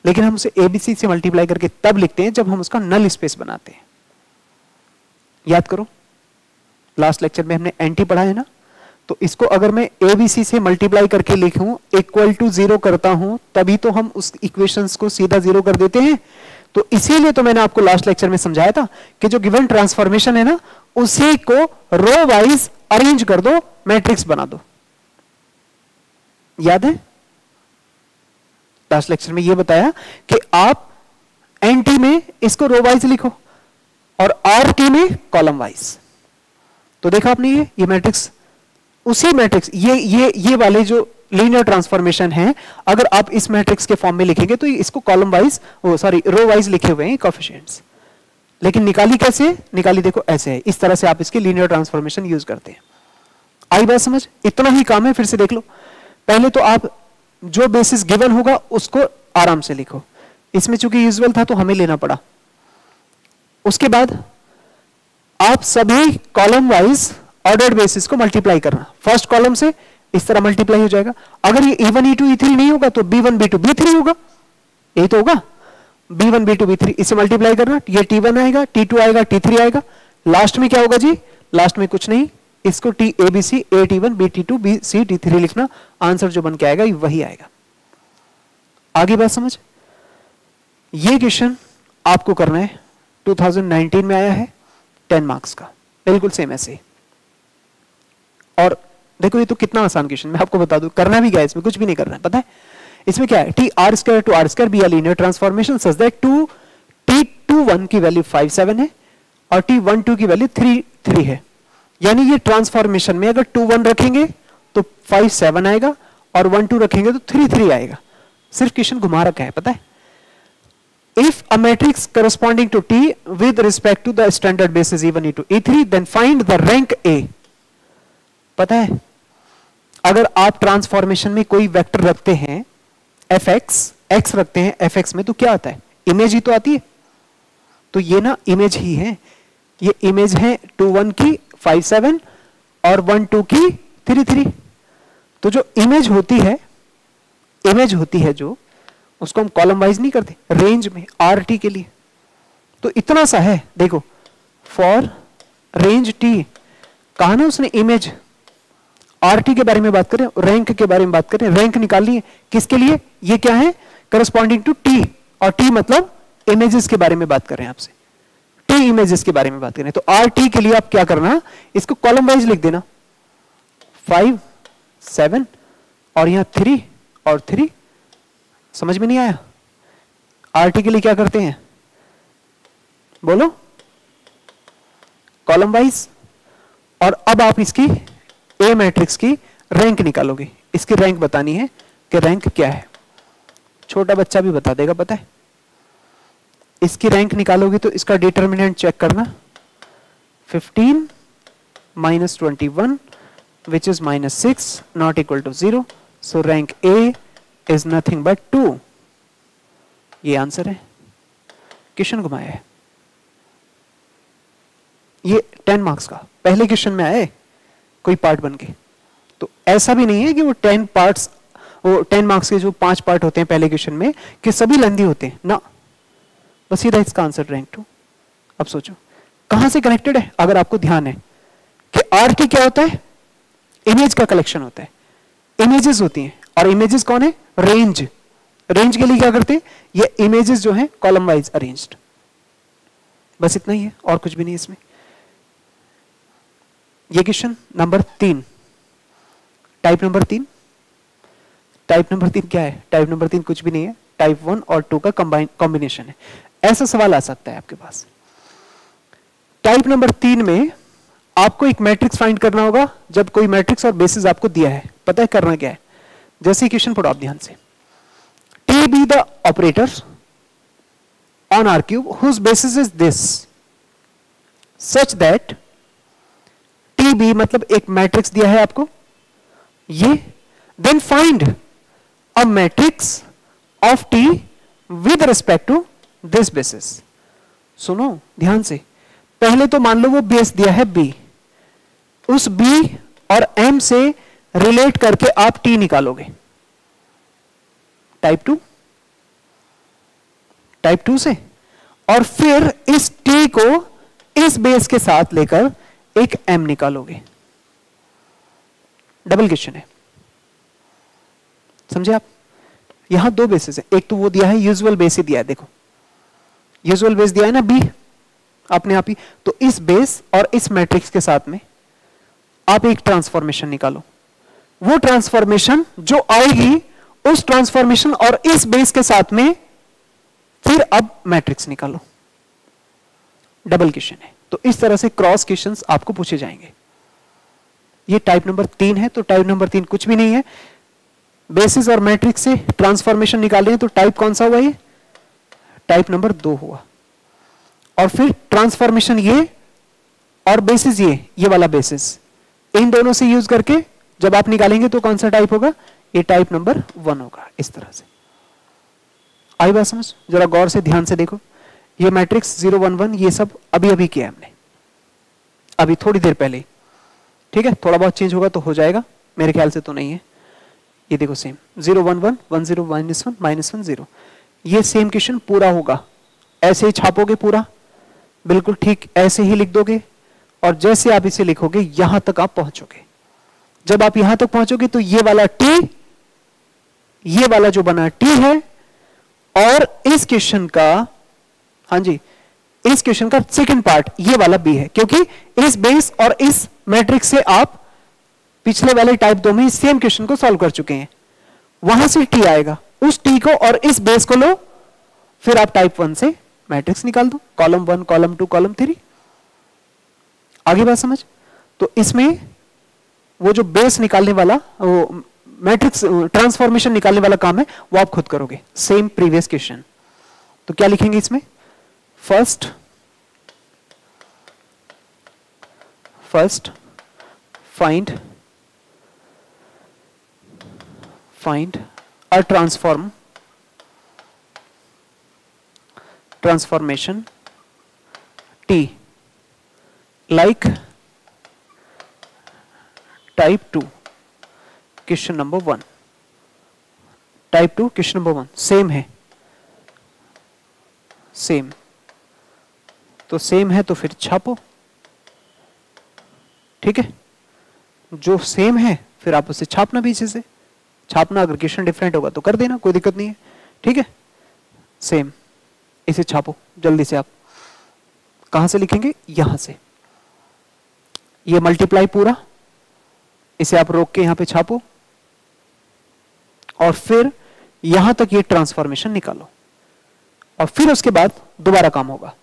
लेकिन हम उसे एबीसी से मल्टीप्लाई करके तब लिखते हैं जब हम उसका नल स्पेस बनाते हैं। याद करो लास्ट लेक्चर में हमने एंटी पढ़ा है ना, तो इसको अगर मैं एबीसी से मल्टीप्लाई करके लिखूं इक्वल टू 0 करता हूं, तभी तो हम उस इक्वेशंस को सीधा 0 कर देते हैं। तो इसीलिए तो मैंने आपको लास्ट लेक्चर में समझाया था कि जो गिवन ट्रांसफॉर्मेशन है ना, उसी को रो वाइज अरेंज कर दो, मैट्रिक्स बना दो। याद है लास्ट लेक्चर में यह बताया कि आप एनटी में इसको रो वाइज लिखो और आरटी में कॉलम वाइज। तो देखा आपने ये मैट्रिक्स, उसी मैट्रिक्स ये वाले जो लीनियर ट्रांसफॉर्मेशन है, अगर आप इस मैट्रिक्स के फॉर्म में लिखेंगे तो इसको कॉलम वाइज रो वाइज लिखे हुए हैं कोएफिशिएंट्स। लेकिन निकाली कैसे, निकाली देखो ऐसे है, इस तरह से आप इसकी लीनियर ट्रांसफॉर्मेशन यूज करते हैं। आई बात समझ? इतना ही काम है, फिर से देख लो। पहले तो आप जो बेसिस गिवन होगा उसको आराम से लिखो, इसमें चूंकि यूजुअल था तो हमें लेना पड़ा। उसके बाद आप सभी कॉलम वाइज ऑर्डर्ड बेसिस को मल्टीप्लाई करना, फर्स्ट कॉलम से इस तरह मल्टीप्लाई हो जाएगा। अगर ये E1 E2 E3 नहीं होगा तो B1 B2 B3 होगा, यही तो होगा, B1 B2 B3, इसे मल्टीप्लाई करना, ये T1 आएगा, T2 आएगा, T3 आएगा, लास्ट में क्या होगा जी, लास्ट में कुछ नहीं, इसको T A B C A T1 B T2 B C T3 लिखना, आंसर जो बन के आएगा वही आएगा। आगे बात समझ? ये क्वेश्चन आपको करना है, 2019 में आया है, 10 मार्क्स का, बिल्कुल सेम ऐसे ही। और देखो ये तो कितना आसान क्वेश्चन, मैं आपको बता दूं, करना भी क्या है, इसमें कुछ भी नहीं करना है, पता है इसमें क्या है, T R square to R square be a linear transformation such that T21 की वैल्यू 5 7 है और T12 की वैल्यू 3 3 है। यानी ये ट्रांसफॉर्मेशन में अगर 2 1 रखेंगे तो 5 7 आएगा और 1 2 रखेंगे तो 3 3 आएगा। सिर्फ क्वेश्चन घुमा रखा है, पता है। If a matrix corresponding to T with respect to the standard basis E1 E2 E3 then find the rank A। पता है अगर आप ट्रांसफॉर्मेशन में कोई वेक्टर रखते हैं fx, x रखते हैं fx में, तो क्या आता है, इमेज ही तो आती है। तो ये ना इमेज ही है, ये इमेज है 2 1 की 5 7 और 1 2 की 3 3। तो जो इमेज होती है जो, उसको हम कॉलम वाइज नहीं करते रेंज में RT के लिए। तो इतना सा है, देखो फॉर रेंज T, कहा ना उसने इमेज, RT के बारे में बात करें, रैंक के बारे में बात करें, रैंक निकालनी है किसके लिए, ये क्या है, करस्पॉन्डिंग टू T, और T मतलब इमेजेस के बारे में बात कर रहे हैं आपसे, T इमेजेस के बारे में बात करें। तो RT के लिए आप क्या करना, इसको कॉलम वाइज लिख देना, 5 7 और यहां 3 और 3। समझ में नहीं आया? RT के लिए क्या करते हैं, बोलो, कॉलम वाइज। और अब आप इसकी A मैट्रिक्स की रैंक निकालोगे, इसकी रैंक बतानी है कि रैंक क्या है, छोटा बच्चा भी बता देगा, पता है। इसकी रैंक निकालोगे तो इसका डिटर्मिनेंट चेक करना, 15 minus 21 which is -6 not equal to 0, so rank A is nothing but 2। ये आंसर है, क्वेश्चन घुमाया है, ये 10 मार्क्स का पहले क्वेश्चन में आए कोई पार्ट बन के। तो ऐसा भी नहीं है कि वो 10 पार्ट्स, वो 10 मार्क्स के जो 5 पार्ट होते हैं पहले क्वेश्चन में कि सभी लेंथी होते हैं ना, बस सीधा इसका आंसर रैंक 2। अब सोचो कहां से कनेक्टेड है, अगर आपको ध्यान है कि RT क्या होता है, इमेज का कलेक्शन होता है, इमेजेस होती हैं, और इमेजेस कौन है, रेंज। रेंज के लिए क्या करते हैं, ये इमेजेस जो हैं कॉलम वाइज अरेंज्ड। बस इतना ही है, और कुछ भी नहीं इसमें। ये question number 3, type number 3। Type number 3 क्या है, टाइप नंबर 3 कुछ भी नहीं है, टाइप 1 और 2 का कॉम्बिनेशन है। ऐसा सवाल आ सकता है आपके पास। टाइप नंबर 3 में आपको एक मैट्रिक्स फाइंड करना होगा, जब कोई मैट्रिक्स और बेसिस आपको दिया है, पता है करना क्या है। जैसे क्वेश्चन पढ़ो आप ध्यान से, T be the operator on R cube whose basis is this such that T be मतलब एक मैट्रिक्स दिया है आपको ये, then find a matrix of T with respect to this basis। सुनो ध्यान से, पहले तो मान लो वो बेस दिया है B, उस B और M से रिलेट करके आप T निकालोगे, टाइप 2 से, और फिर इस T को इस बेस के साथ लेकर एक M निकालोगे। डबल क्वेश्चन है, समझे आप। यहां 2 बेसिस है, एक तो वो दिया है यूजुअल बेस ही दिया है, देखो यूजुअल बेस दिया है ना B अपने आप ही, तो इस बेस और इस मैट्रिक्स के साथ में आप एक ट्रांसफॉर्मेशन निकालो। वो ट्रांसफॉर्मेशन जो आएगी उस ट्रांसफॉर्मेशन और इस बेस के साथ में फिर अब मैट्रिक्स निकालो। डबल क्वेश्चन है, तो इस तरह से क्रॉस क्वेश्चंस आपको पूछे जाएंगे। ये टाइप नंबर 3 है, तो टाइप नंबर 3 कुछ भी नहीं है, बेसिस और मैट्रिक्स से ट्रांसफॉर्मेशन निकाले हैं, तो टाइप कौन सा हुआ, ये टाइप नंबर 2 हुआ। और फिर ट्रांसफॉर्मेशन ये और बेसिस ये वाला बेसिस, इन दोनों से यूज करके जब आप निकालेंगे तो कौन सा टाइप होगा, ये टाइप नंबर 1 होगा। इस तरह से आई बात समझ, जरा गौर से ध्यान से देखो। ये मैट्रिक्स 0 1 1 ये सब अभी अभी किया हमने, अभी थोड़ी देर पहले, ठीक है। थोड़ा बहुत चेंज होगा तो हो जाएगा, मेरे ख्याल से तो नहीं है। ये देखो सेम 0 1 1 1 0 -1 -1 0, ये सेम क्वेश्चन पूरा होगा, ऐसे ही छापोगे पूरा, बिल्कुल ठीक ऐसे ही लिख दोगे, और जैसे आप इसे लिखोगे यहां तक आप पहुंचोगे। जब आप यहां तक पहुंचोगे तो ये वाला T, ये वाला जो बना T है, और इस क्वेश्चन का, हाँ जी, इस क्वेश्चन का सेकंड पार्ट ये वाला B है, क्योंकि इस बेस और इस मैट्रिक्स से आप पिछले वाले टाइप 2 में सेम क्वेश्चन को सॉल्व कर चुके हैं। वहां से T आएगा, उस T को और इस बेस को लो, फिर आप टाइप 1 से मैट्रिक्स निकाल दो, कॉलम 1 कॉलम 2 कॉलम 3। आगे बात समझ। तो इसमें वो जो बेस निकालने वाला, वो मैट्रिक्स ट्रांसफॉर्मेशन निकालने वाला काम है, वो आप खुद करोगे, सेम प्रीवियस क्वेश्चन। तो क्या लिखेंगे इसमें, first find a transformation T like type 2 question number 1, type 2 question number 1 same है, सेम, तो सेम है तो फिर छापो, ठीक है, जो सेम है फिर आप उसे छापना पीछे से, छापना, अगर क्वेश्चन डिफरेंट होगा तो कर देना, कोई दिक्कत नहीं है, ठीक है, सेम, इसे छापो जल्दी से। आप कहां से लिखेंगे, यहां से, ये मल्टीप्लाई पूरा, इसे आप रोक के यहां पे छापो और फिर यहां तक ये ट्रांसफॉर्मेशन निकालो और फिर उसके बाद दोबारा काम होगा,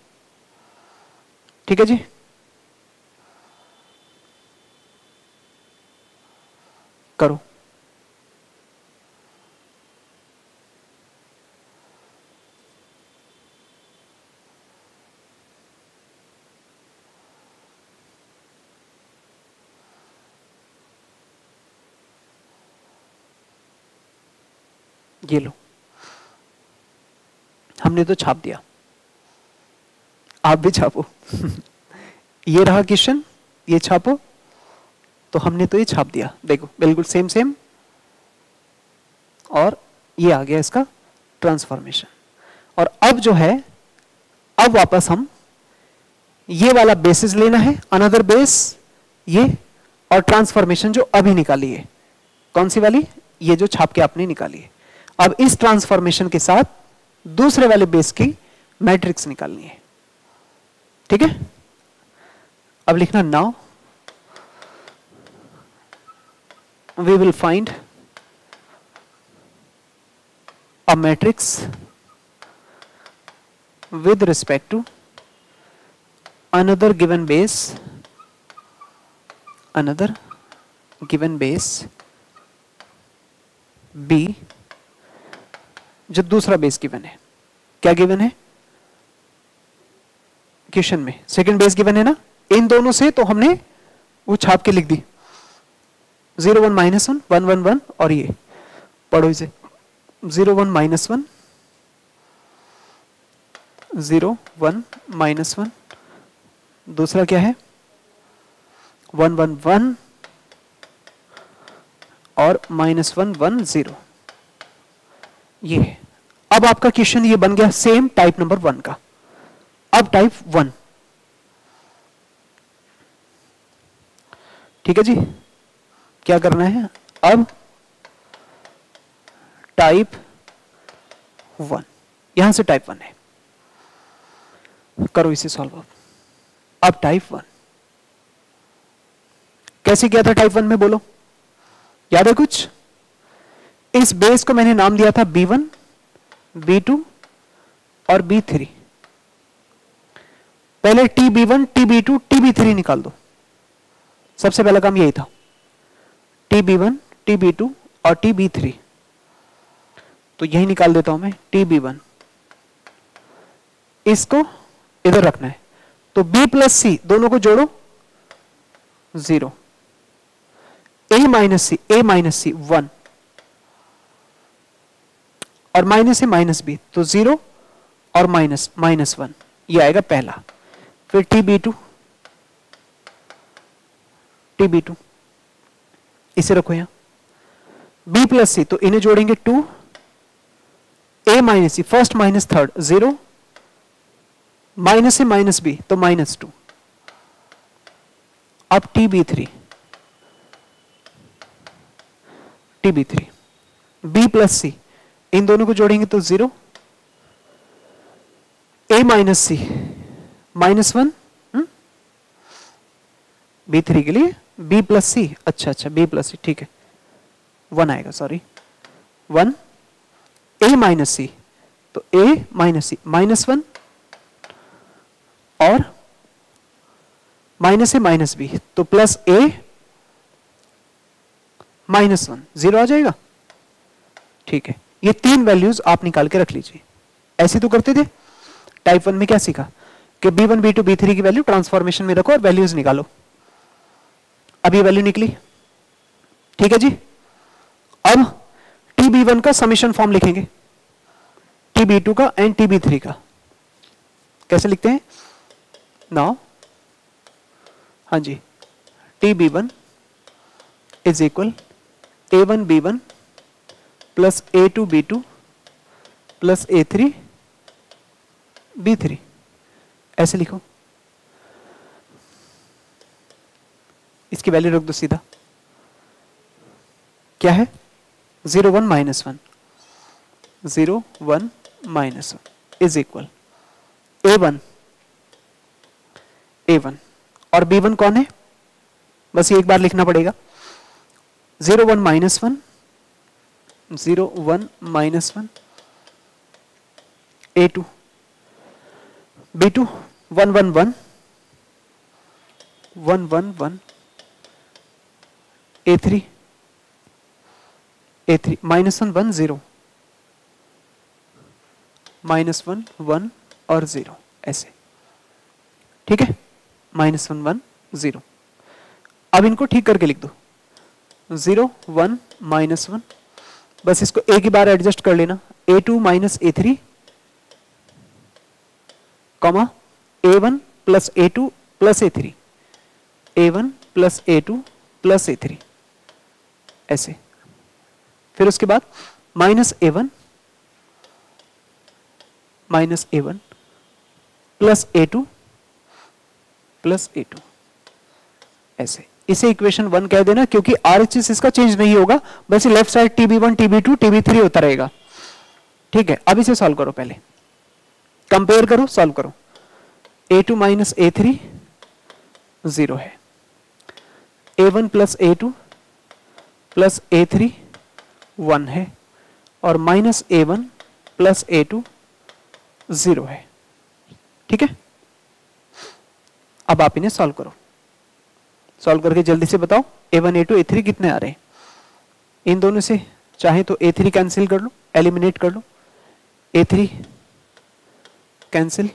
ठीक है जी। करो, ये लो, हमने तो छाप दिया, आप भी छापो ये रहा क्वेश्चन, ये छापो, तो हमने तो ये छाप दिया, देखो बिल्कुल सेम सेम, और ये आ गया इसका ट्रांसफॉर्मेशन। और अब जो है, अब वापस हम ये वाला बेसिस लेना है, अनदर बेस ये, और ट्रांसफॉर्मेशन जो अभी निकाली है, कौन सी वाली, ये जो छाप के आपने निकाली है, अब इस ट्रांसफॉर्मेशन के साथ दूसरे वाले बेस की मैट्रिक्स निकालनी है, ठीक है। अब लिखना, now we will find a matrix with respect to another given base B, जो दूसरा बेस गिवन है, क्या गिवन है क्वेश्चन में, सेकंड बेस गिवन है ना, इन दोनों से तो हमने वो छाप के लिख दी, 0 1 -1 1 1 1, और ये पढ़ो इसे, 0 1 -1 0 1 -1, दूसरा क्या है 1 1 1 और -1 1 0, ये है। अब आपका क्वेश्चन ये बन गया सेम टाइप नंबर 1 का। अब टाइप 1, ठीक है जी, क्या करना है, अब टाइप 1, यहां से टाइप 1 है, करो इसे सॉल्व। अब टाइप 1 कैसे किया था, टाइप 1 में बोलो, याद है कुछ, इस बेस को मैंने नाम दिया था B1 B2 और B3, पहले TB1 TB2 TB3 निकाल दो, सबसे पहला काम यही था, TB1 TB2 और TB3, तो यही निकाल देता हूं मैं, TB1 इसको इधर रखना है, तो B प्लस C दोनों को जोड़ो 0, A माइनस C 1 और माइनस A माइनस B, तो 0 और -1, ये आएगा पहला। फिर TB2 इसे रखो यहां, B प्लस C तो इन्हें जोड़ेंगे 2, A minus C first minus third 0, -A minus B तो -2। अब TB3 B प्लस C इन दोनों को जोड़ेंगे तो 0, A माइनस C -1, B3 के लिए B प्लस C, अच्छा B प्लस C, ठीक है, 1 आएगा, सॉरी 1, A माइनस C तो A माइनस C -1 और -A माइनस B तो प्लस A -1, 0 आ जाएगा, ठीक है। ये 3 वैल्यूज आप निकाल के रख लीजिए, ऐसे तो करते थे। टाइप 1 में क्या सीखा कि B1 B2 B3 की वैल्यू ट्रांसफॉर्मेशन में रखो और वैल्यूज निकालो, अब ये वैल्यू निकली, ठीक है जी। अब TB1 का समेशन फॉर्म लिखेंगे, TB2 का एंड TB3 का, कैसे लिखते हैं, नाउ हाँ जी, T B one is equal A one B one plus A two B two plus A three B three, ऐसे लिखो। इसकी वैल्यू रख दो सीधा, क्या है 0 1 -1, 0 1 -1 इज इक्वल A1 और B1 कौन है, बस ये एक बार लिखना पड़ेगा। 0 1 -1, 0 1 -1 A2 B2 1 1 1 1 1 1 A3 A3 -1 1 0 -1 1 और 0, ऐसे, ठीक है, -1 1 0। अब इनको ठीक करके लिख दो, 0 1 -1, बस इसको एक ही बार एडजस्ट कर लेना, A2 minus A3 comma A1 plus A2 plus A3, A1 plus A2 plus A3, ऐसे। फिर उसके बाद -A1 plus A2 plus A2, ऐसे। इसे इक्वेशन 1 कह देना, क्योंकि RHS इसका चेंज नहीं होगा, बस left side TB1 TB2 TB3 होता रहेगा, ठीक है। अब इसे सॉल्व करो, पहले कंपेयर करो, सॉल्व करो। A2 माइनस A3 0 है, A1 plus A2 plus A3 1 है, और माइनस A1 प्लस A2 0 है, ठीक है। अब आप इन्हें सॉल्व करो, सॉल्व करके जल्दी से बताओ A1 A2 A3 कितने आ रहे हैं। इन दोनों से चाहे तो A3 कैंसिल कर लो, एलिमिनेट कर लो, A3 कैंसिल,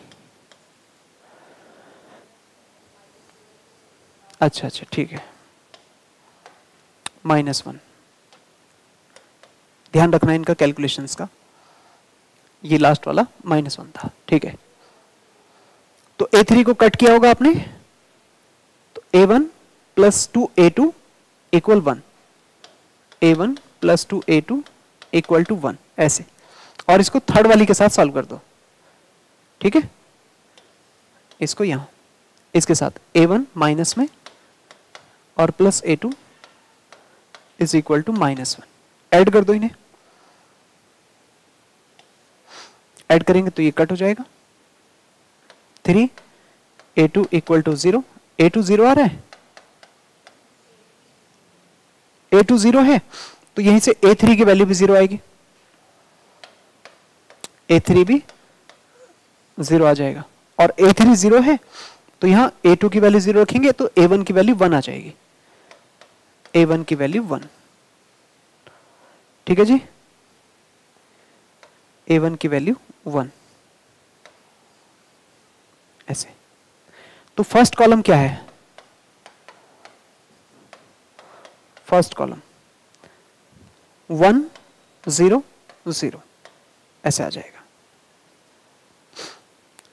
अच्छा अच्छा ठीक है, -1, ध्यान रखना इनका कैलकुलेशंस का, ये लास्ट वाला -1 था, ठीक है। तो A3 को कट किया होगा आपने, तो A1 plus 2A2 equal 1, A1 plus 2A2 equal to 1, ऐसे। और इसको थर्ड वाली के साथ सॉल्व कर दो, ठीक है। इसको यहां इसके साथ A1 माइनस में और plus A2 is equal to -1, add कर दो इन्हें, ऐड करेंगे तो ये कट हो जाएगा, 3 A2 इक्वल टू 0, A2 0 आ रहा है, A2 0 है, तो यहीं से A3 की वैल्यू भी 0 आएगी, A3 भी 0 आ जाएगा, और A3 0 है तो यहां A2 की वैल्यू 0 रखेंगे तो A1 की वैल्यू 1 आ जाएगी, A1 की वैल्यू 1, ठीक है जी, A1 की वैल्यू 1, ऐसे। तो फर्स्ट कॉलम क्या है, फर्स्ट कॉलम 1 0 0, ऐसे आ जाएगा,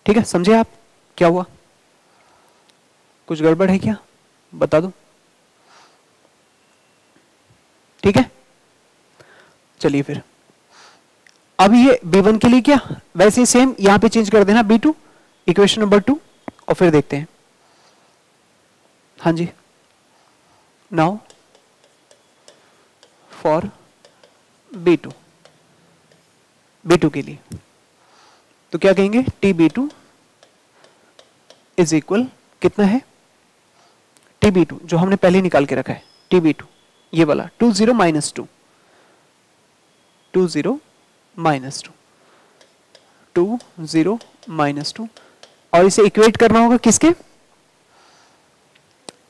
ठीक है। समझे आप क्या हुआ, कुछ गड़बड़ है क्या, बता दो, ठीक है। चलिए फिर अब ये B1 के लिए क्या, वैसे ही सेम यहां पे चेंज कर देना B2 इक्वेशन नंबर 2, और फिर देखते हैं। हाँ जी, नाउ फॉर B2, B2 के लिए तो क्या कहेंगे, TB2 इज इक्वल कितना है, TB2 जो हमने पहले निकाल के रखा है, TB2 ये वाला 2 0 माइनस 2, 2 0 माइनस 2, 2 0 माइनस 2, और इसे इक्वेट करना होगा किसके,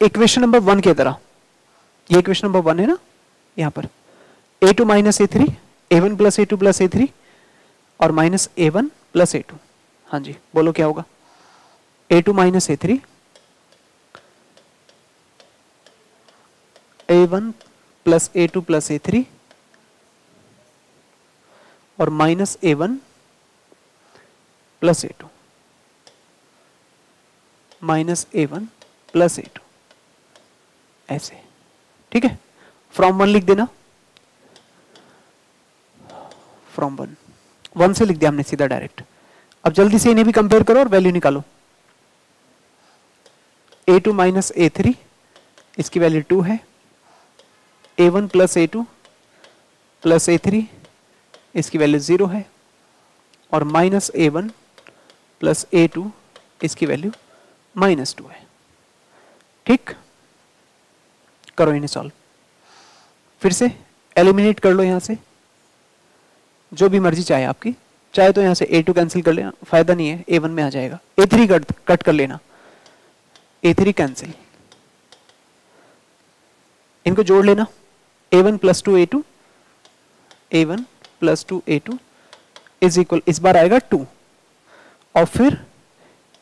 इक्वेशन नंबर 1 की तरह, ये इक्वेशन नंबर 1 है ना, यहां पर A2 minus A3, A1 plus A2 plus A3 और माइनस A1 प्लस A2, हाँ जी बोलो क्या होगा, A2 minus A3, A1 plus A2 plus A3 और minus A1 plus A2, minus A1 plus A2, ऐसे, ठीक है। फ्रॉम 1 लिख देना, फ्रॉम 1 से लिख दिया हमने सीधा डायरेक्ट। अब जल्दी से इन्हें भी कंपेयर करो और वैल्यू निकालो। a2 माइनस a3, इसकी वैल्यू 2 है। a1 plus a2 plus a3, इसकी वैल्यू 0 है। और माइनस a1 प्लस a2, इसकी वैल्यू -2 है। ठीक, करो इन्हें सॉल्व। फिर से एलिमिनेट कर लो यहां से, जो भी मर्जी चाहे आपकी। चाहे तो यहां से a2 कैंसिल कर लेना, फायदा नहीं है, a1 में आ जाएगा। a3 कट कर लेना, a3 कैंसिल। इनको जोड़ लेना, a1 plus 2 a2, a1 plus 2 a2 is equal, इस बार आएगा 2। और फिर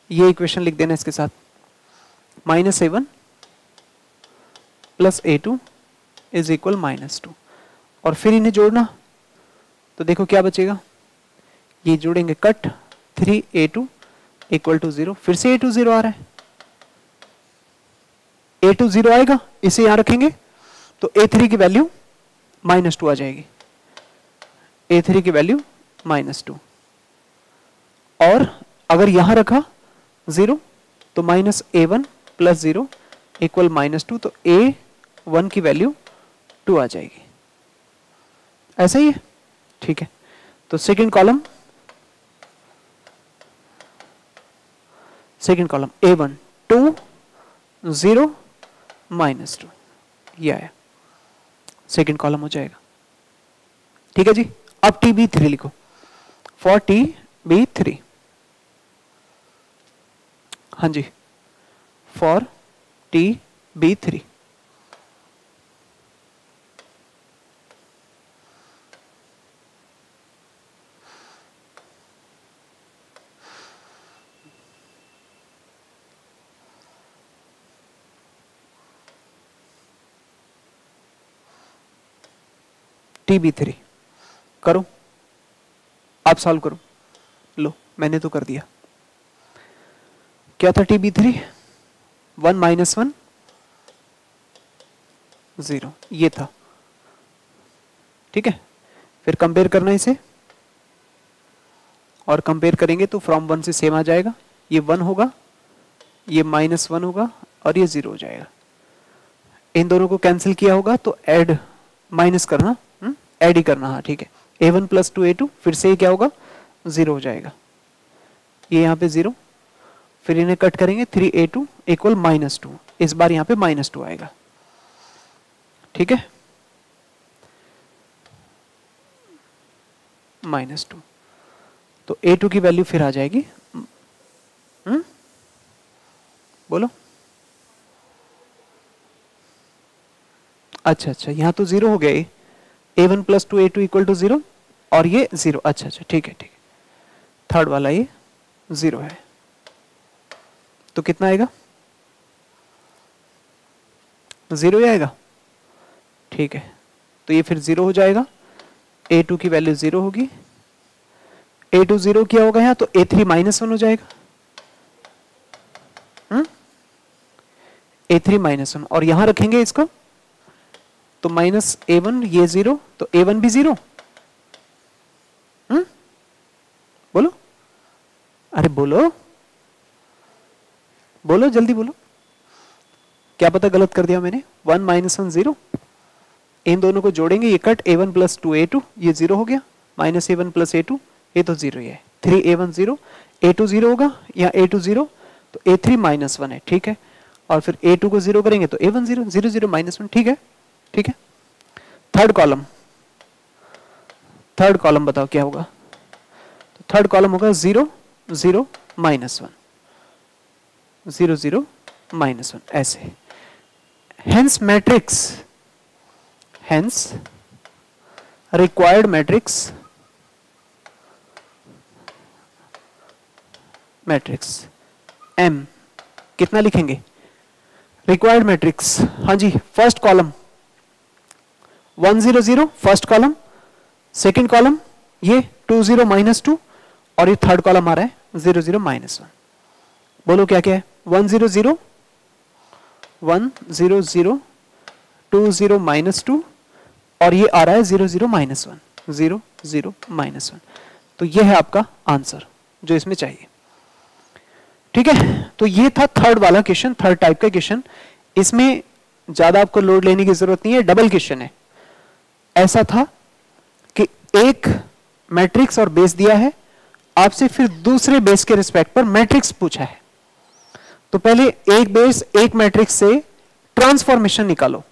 ये इक्वेशन लिख देना इसके साथ, minus a1 plus a2 is equal -2। और फिर इन्हें जोड़ना, तो देखो क्या बचेगा, ये जोड़ेंगे कट, 3a2 इक्वल टू 0। फिर से a2 0 आ रहा है, a2 0 आएगा, इसे यहां रखेंगे तो a3 की वैल्यू -2 आ जाएगी। a3 की वैल्यू -2। और अगर यहां रखा 0 तो माइनस a1 प्लस 0 इक्वल -2, तो a1 की वैल्यू 2 आ जाएगी। ऐसा ही है, ठीक है। तो सेकंड कॉलम a1 2 0 -2, ये आया, सेकंड कॉलम हो जाएगा। ठीक है जी। अब TB3 लिखो, फॉर TB3, हाँ जी, फॉर TB3 TB3 करो, आप सॉल्व करो। लो मैंने तो कर दिया। क्या था TB3? 1 माइनस 1 0, ये था, ठीक है। फिर कंपेयर करना इसे, और कंपेयर करेंगे तो फ्रॉम 1 से सेम आ जाएगा। ये 1 होगा, ये -1 होगा, और ये 0 हो जाएगा। इन दोनों को कैंसिल किया होगा तो ऐड, माइनस करना, ऐड ही करना, हाँ ठीक है। a1 प्लस 2 a2, फिर से ये क्या होगा, 0 हो जाएगा। ये यहाँ पे 0, फिर इन्हें कट करेंगे, 3a2 इक्वल -2, इस बार यहाँ पे -2 आएगा, ठीक है, -2। तो a2 की वैल्यू फिर आ जाएगी, बोलो। अच्छा अच्छा, यहाँ तो 0 हो गया ये, a1 plus 2 a2 equal to 0, और ये 0, अच्छा अच्छा, ठीक है ठीक है। थर्ड वाला ये 0 है, तो कितना आएगा, 0 ही आएगा, ठीक है। तो ये फिर 0 हो जाएगा, a2 की वैल्यू 0 होगी, a2 0 किया होगा यहाँ, तो a3 -1 हो जाएगा, a3 -1, और यहां रखेंगे इसको तो माइनस a1, ये 0, तो a1 भी 0। बोलो, अरे बोलो बोलो, जल्दी बोलो, क्या पता गलत कर दिया मैंने। 1 -1 0, इन दोनों को जोड़ेंगे, ये कट, a1 प्लस 2 a2, ये 0 हो गया, माइनस a1 प्लस a2, ये तो 0 ही है। 3a1 0, a2 0 होगा, यहाँ a2 0, तो a3 -1 है, ठीक है। और फिर a2 को 0 करेंगे तो a1 0, 0 0 -1, ठीक है ठीक है। थर्ड कॉलम बताओ क्या होगा। तो थर्ड कॉलम होगा 0 0 -1, 0 0 -1, ऐसे। हेंस रिक्वायर्ड मैट्रिक्स M कितना लिखेंगे, रिक्वायर्ड मैट्रिक्स, हाँ जी। First column 1 0 0, first column, second column ये 2 0 -2, और ये थर्ड कॉलम आ रहा है 0 0 -1। बोलो क्या क्या है, 1 0 0 1 0 0 2 0 -2 और ये आ रहा है 0 0 -1, 0 0 -1। तो ये है आपका आंसर जो इसमें चाहिए। ठीक है, तो ये था थर्ड वाला क्वेश्चन, थर्ड टाइप का क्वेश्चन। इसमें ज्यादा आपको लोड लेने की जरूरत नहीं है, डबल क्वेश्चन है। ऐसा था कि एक मैट्रिक्स और बेस दिया है, आपसे फिर दूसरे बेस के रिस्पेक्ट पर मैट्रिक्स पूछा है। तो पहले एक बेस एक मैट्रिक्स से ट्रांसफॉर्मेशन निकालो,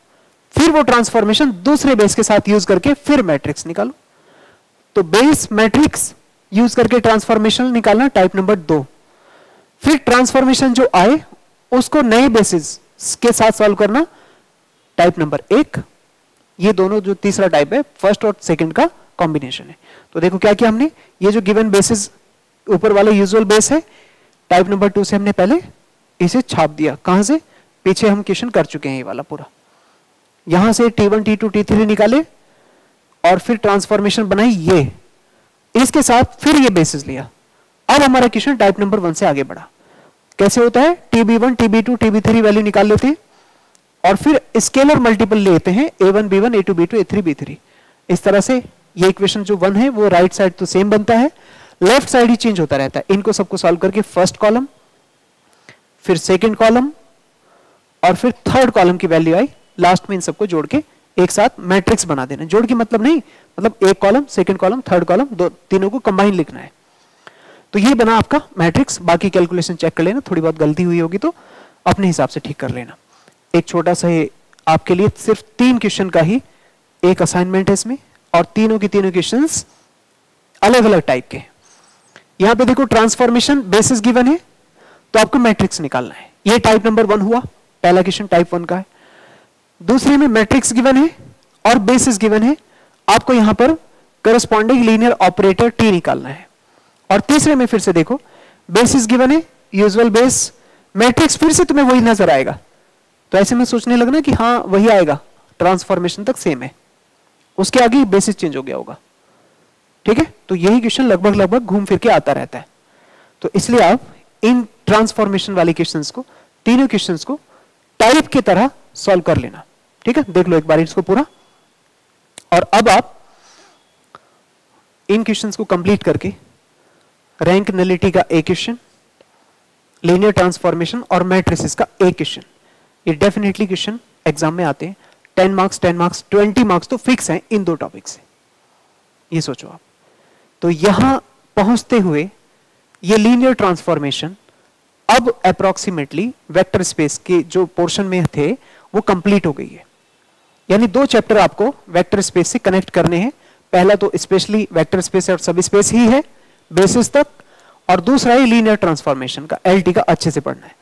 फिर वो ट्रांसफॉर्मेशन दूसरे बेस के साथ यूज करके फिर मैट्रिक्स निकालो। तो बेस मैट्रिक्स यूज करके ट्रांसफॉर्मेशन निकालना टाइप नंबर 2। फिर ट्रांसफॉर्मेशन जो आए उसको नए बेसिस के साथ सॉल्व करना टाइप नंबर 1। ये दोनों जो तीसरा टाइप है, फर्स्ट और सेकंड का कॉम्बिनेशन है। तो देखो क्या किया हमने, ये जो गिवन बेसिस ऊपर वाला यूजुअल बेस है, टाइप नंबर 2 से हमने पहले इसे छाप दिया। कहां से, पीछे हम क्वेश्चन कर चुके हैं ये वाला पूरा। यहां से T1 T2 T3 निकाले और फिर ट्रांसफॉर्मेशन बनाई, ये इसके साथ फिर ये बेसिस लिया। अब हमारा क्वेश्चन टाइप नंबर 1 से आगे बढ़ा। कैसे होता है, TB1 TB2 TB3 वैल्यू निकाल लेते हैं और फिर स्केलर मल्टीपल लेते हैं, A1 B1 A2 B2 A3 B3। इस तरह से ये इक्वेशन जो 1 है वो राइट साइड तो सेम बनता है, लेफ्ट साइड ही चेंज होता रहता है। इनको सबको सॉल्व करके फर्स्ट कॉलम, फिर सेकंड कॉलम और फिर थर्ड कॉलम की वैल्यू आई, लास्ट में इन सबको जोड़ के एक साथ मैट्रिक्स बना देना। जोड़ के मतलब नहीं, मतलब एक column second column third column, दो तीनों को कंबाइन लिखना है। तो ये बना आपका मैट्रिक्स। बाकी कैलकुलेशन चेक कर लेना, थोड़ी बहुत गलती हुई होगी तो अपने हिसाब से ठीक कर लेना। एक छोटा सा आपके लिए सिर्फ 3 क्वेश्चन का ही एक असाइनमेंट है इसमें, और तीनों की तीनों क्वेश्चंस अलग अलग टाइप के। यहां पे देखो ट्रांसफॉर्मेशन बेसिस गिवन है तो आपको मैट्रिक्स निकालना है। ये टाइप नंबर 1 हुआ, पहला क्वेश्चन टाइप 1 का है। दूसरे में मैट्रिक्स गिवन है और बेसिस गिवन है, आपको यहां पर करस्पॉन्डिंग लीनियर ऑपरेटर T निकालना है। और तीसरे में फिर से देखो बेसिस गिवन है, यूजुअल बेस, मैट्रिक्स फिर से तुम्हें वही नजर आएगा। तो ऐसे में सोचने लगना कि हाँ वही आएगा, ट्रांसफॉर्मेशन तक सेम है, उसके आगे बेसिस चेंज हो गया होगा। ठीक है, तो यही क्वेश्चन लगभग लगभग घूम फिर के आता रहता है। तो इसलिए आप इन ट्रांसफॉर्मेशन वाले क्वेश्चंस को, तीनों क्वेश्चंस को टाइप की तरह सॉल्व कर लेना। ठीक है, देख लो एक बार इसको पूरा। और अब आप इन क्वेश्चंस को कंप्लीट करके रैंक नलिटी का एक क्वेश्चन, लीनियर ट्रांसफॉर्मेशन और मैट्रिसेस का एक क्वेश्चन, ये डेफिनेटली क्वेश्चन एग्जाम में आते हैं। 10 मार्क्स 10 मार्क्स 20 मार्क्स तो फिक्स हैं इन 2 टॉपिक से, ये सोचो आप। तो यहां पहुंचते हुए ये लीनियर ट्रांसफॉर्मेशन अब अप्रोक्सीमेटली वेक्टर स्पेस के जो पोर्शन में थे वो कंप्लीट हो गई है। यानी 2 चैप्टर आपको वेक्टर स्पेस से कनेक्ट करने हैं। पहला तो स्पेशली वेक्टर स्पेस और सब स्पेस ही है बेसिस तक, और दूसरा है लीनियर ट्रांसफॉर्मेशन का, LT का अच्छे से पढ़ना है।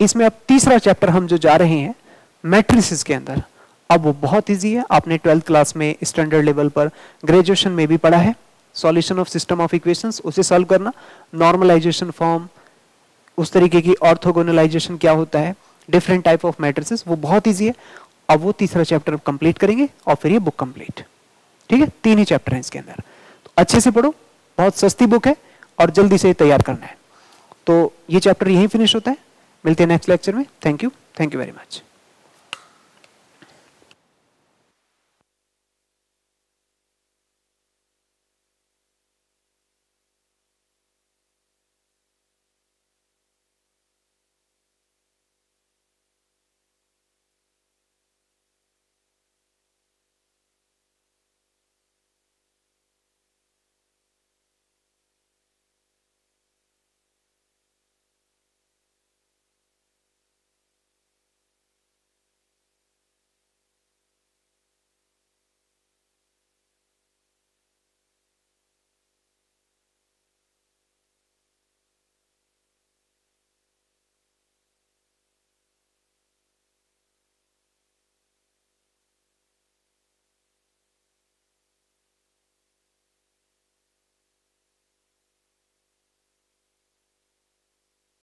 इसमें अब तीसरा चैप्टर हम जो जा रहे हैं मैट्रिसेस के अंदर, अब वो बहुत इजी है। आपने 12th क्लास में स्टैंडर्ड लेवल पर, ग्रेजुएशन में भी पढ़ा है। Solution of system of equations, उसे सॉल्व करना, नॉर्मलाइजेशन फॉर्म, उस तरीके की ऑर्थोगोनलाइजेशन क्या होता है, डिफरेंट टाइप ऑफ मैट्रिसेस, वो बहुत इजी है। अब वो तीसरा चैप्टर कंप्लीट करेंगे और फिर ये बुक कंप्लीट। ठीक है, 3 ही चैप्टर हैं इसके अंदर। तो अच्छे से पढ़ो, बहुत सस्ती बुक है और जल्दी से तैयार करना है। तो ये चैप्टर यहीं फिनिश होता है। मिलते हैं नेक्स्ट लेक्चर में। Thank you very much.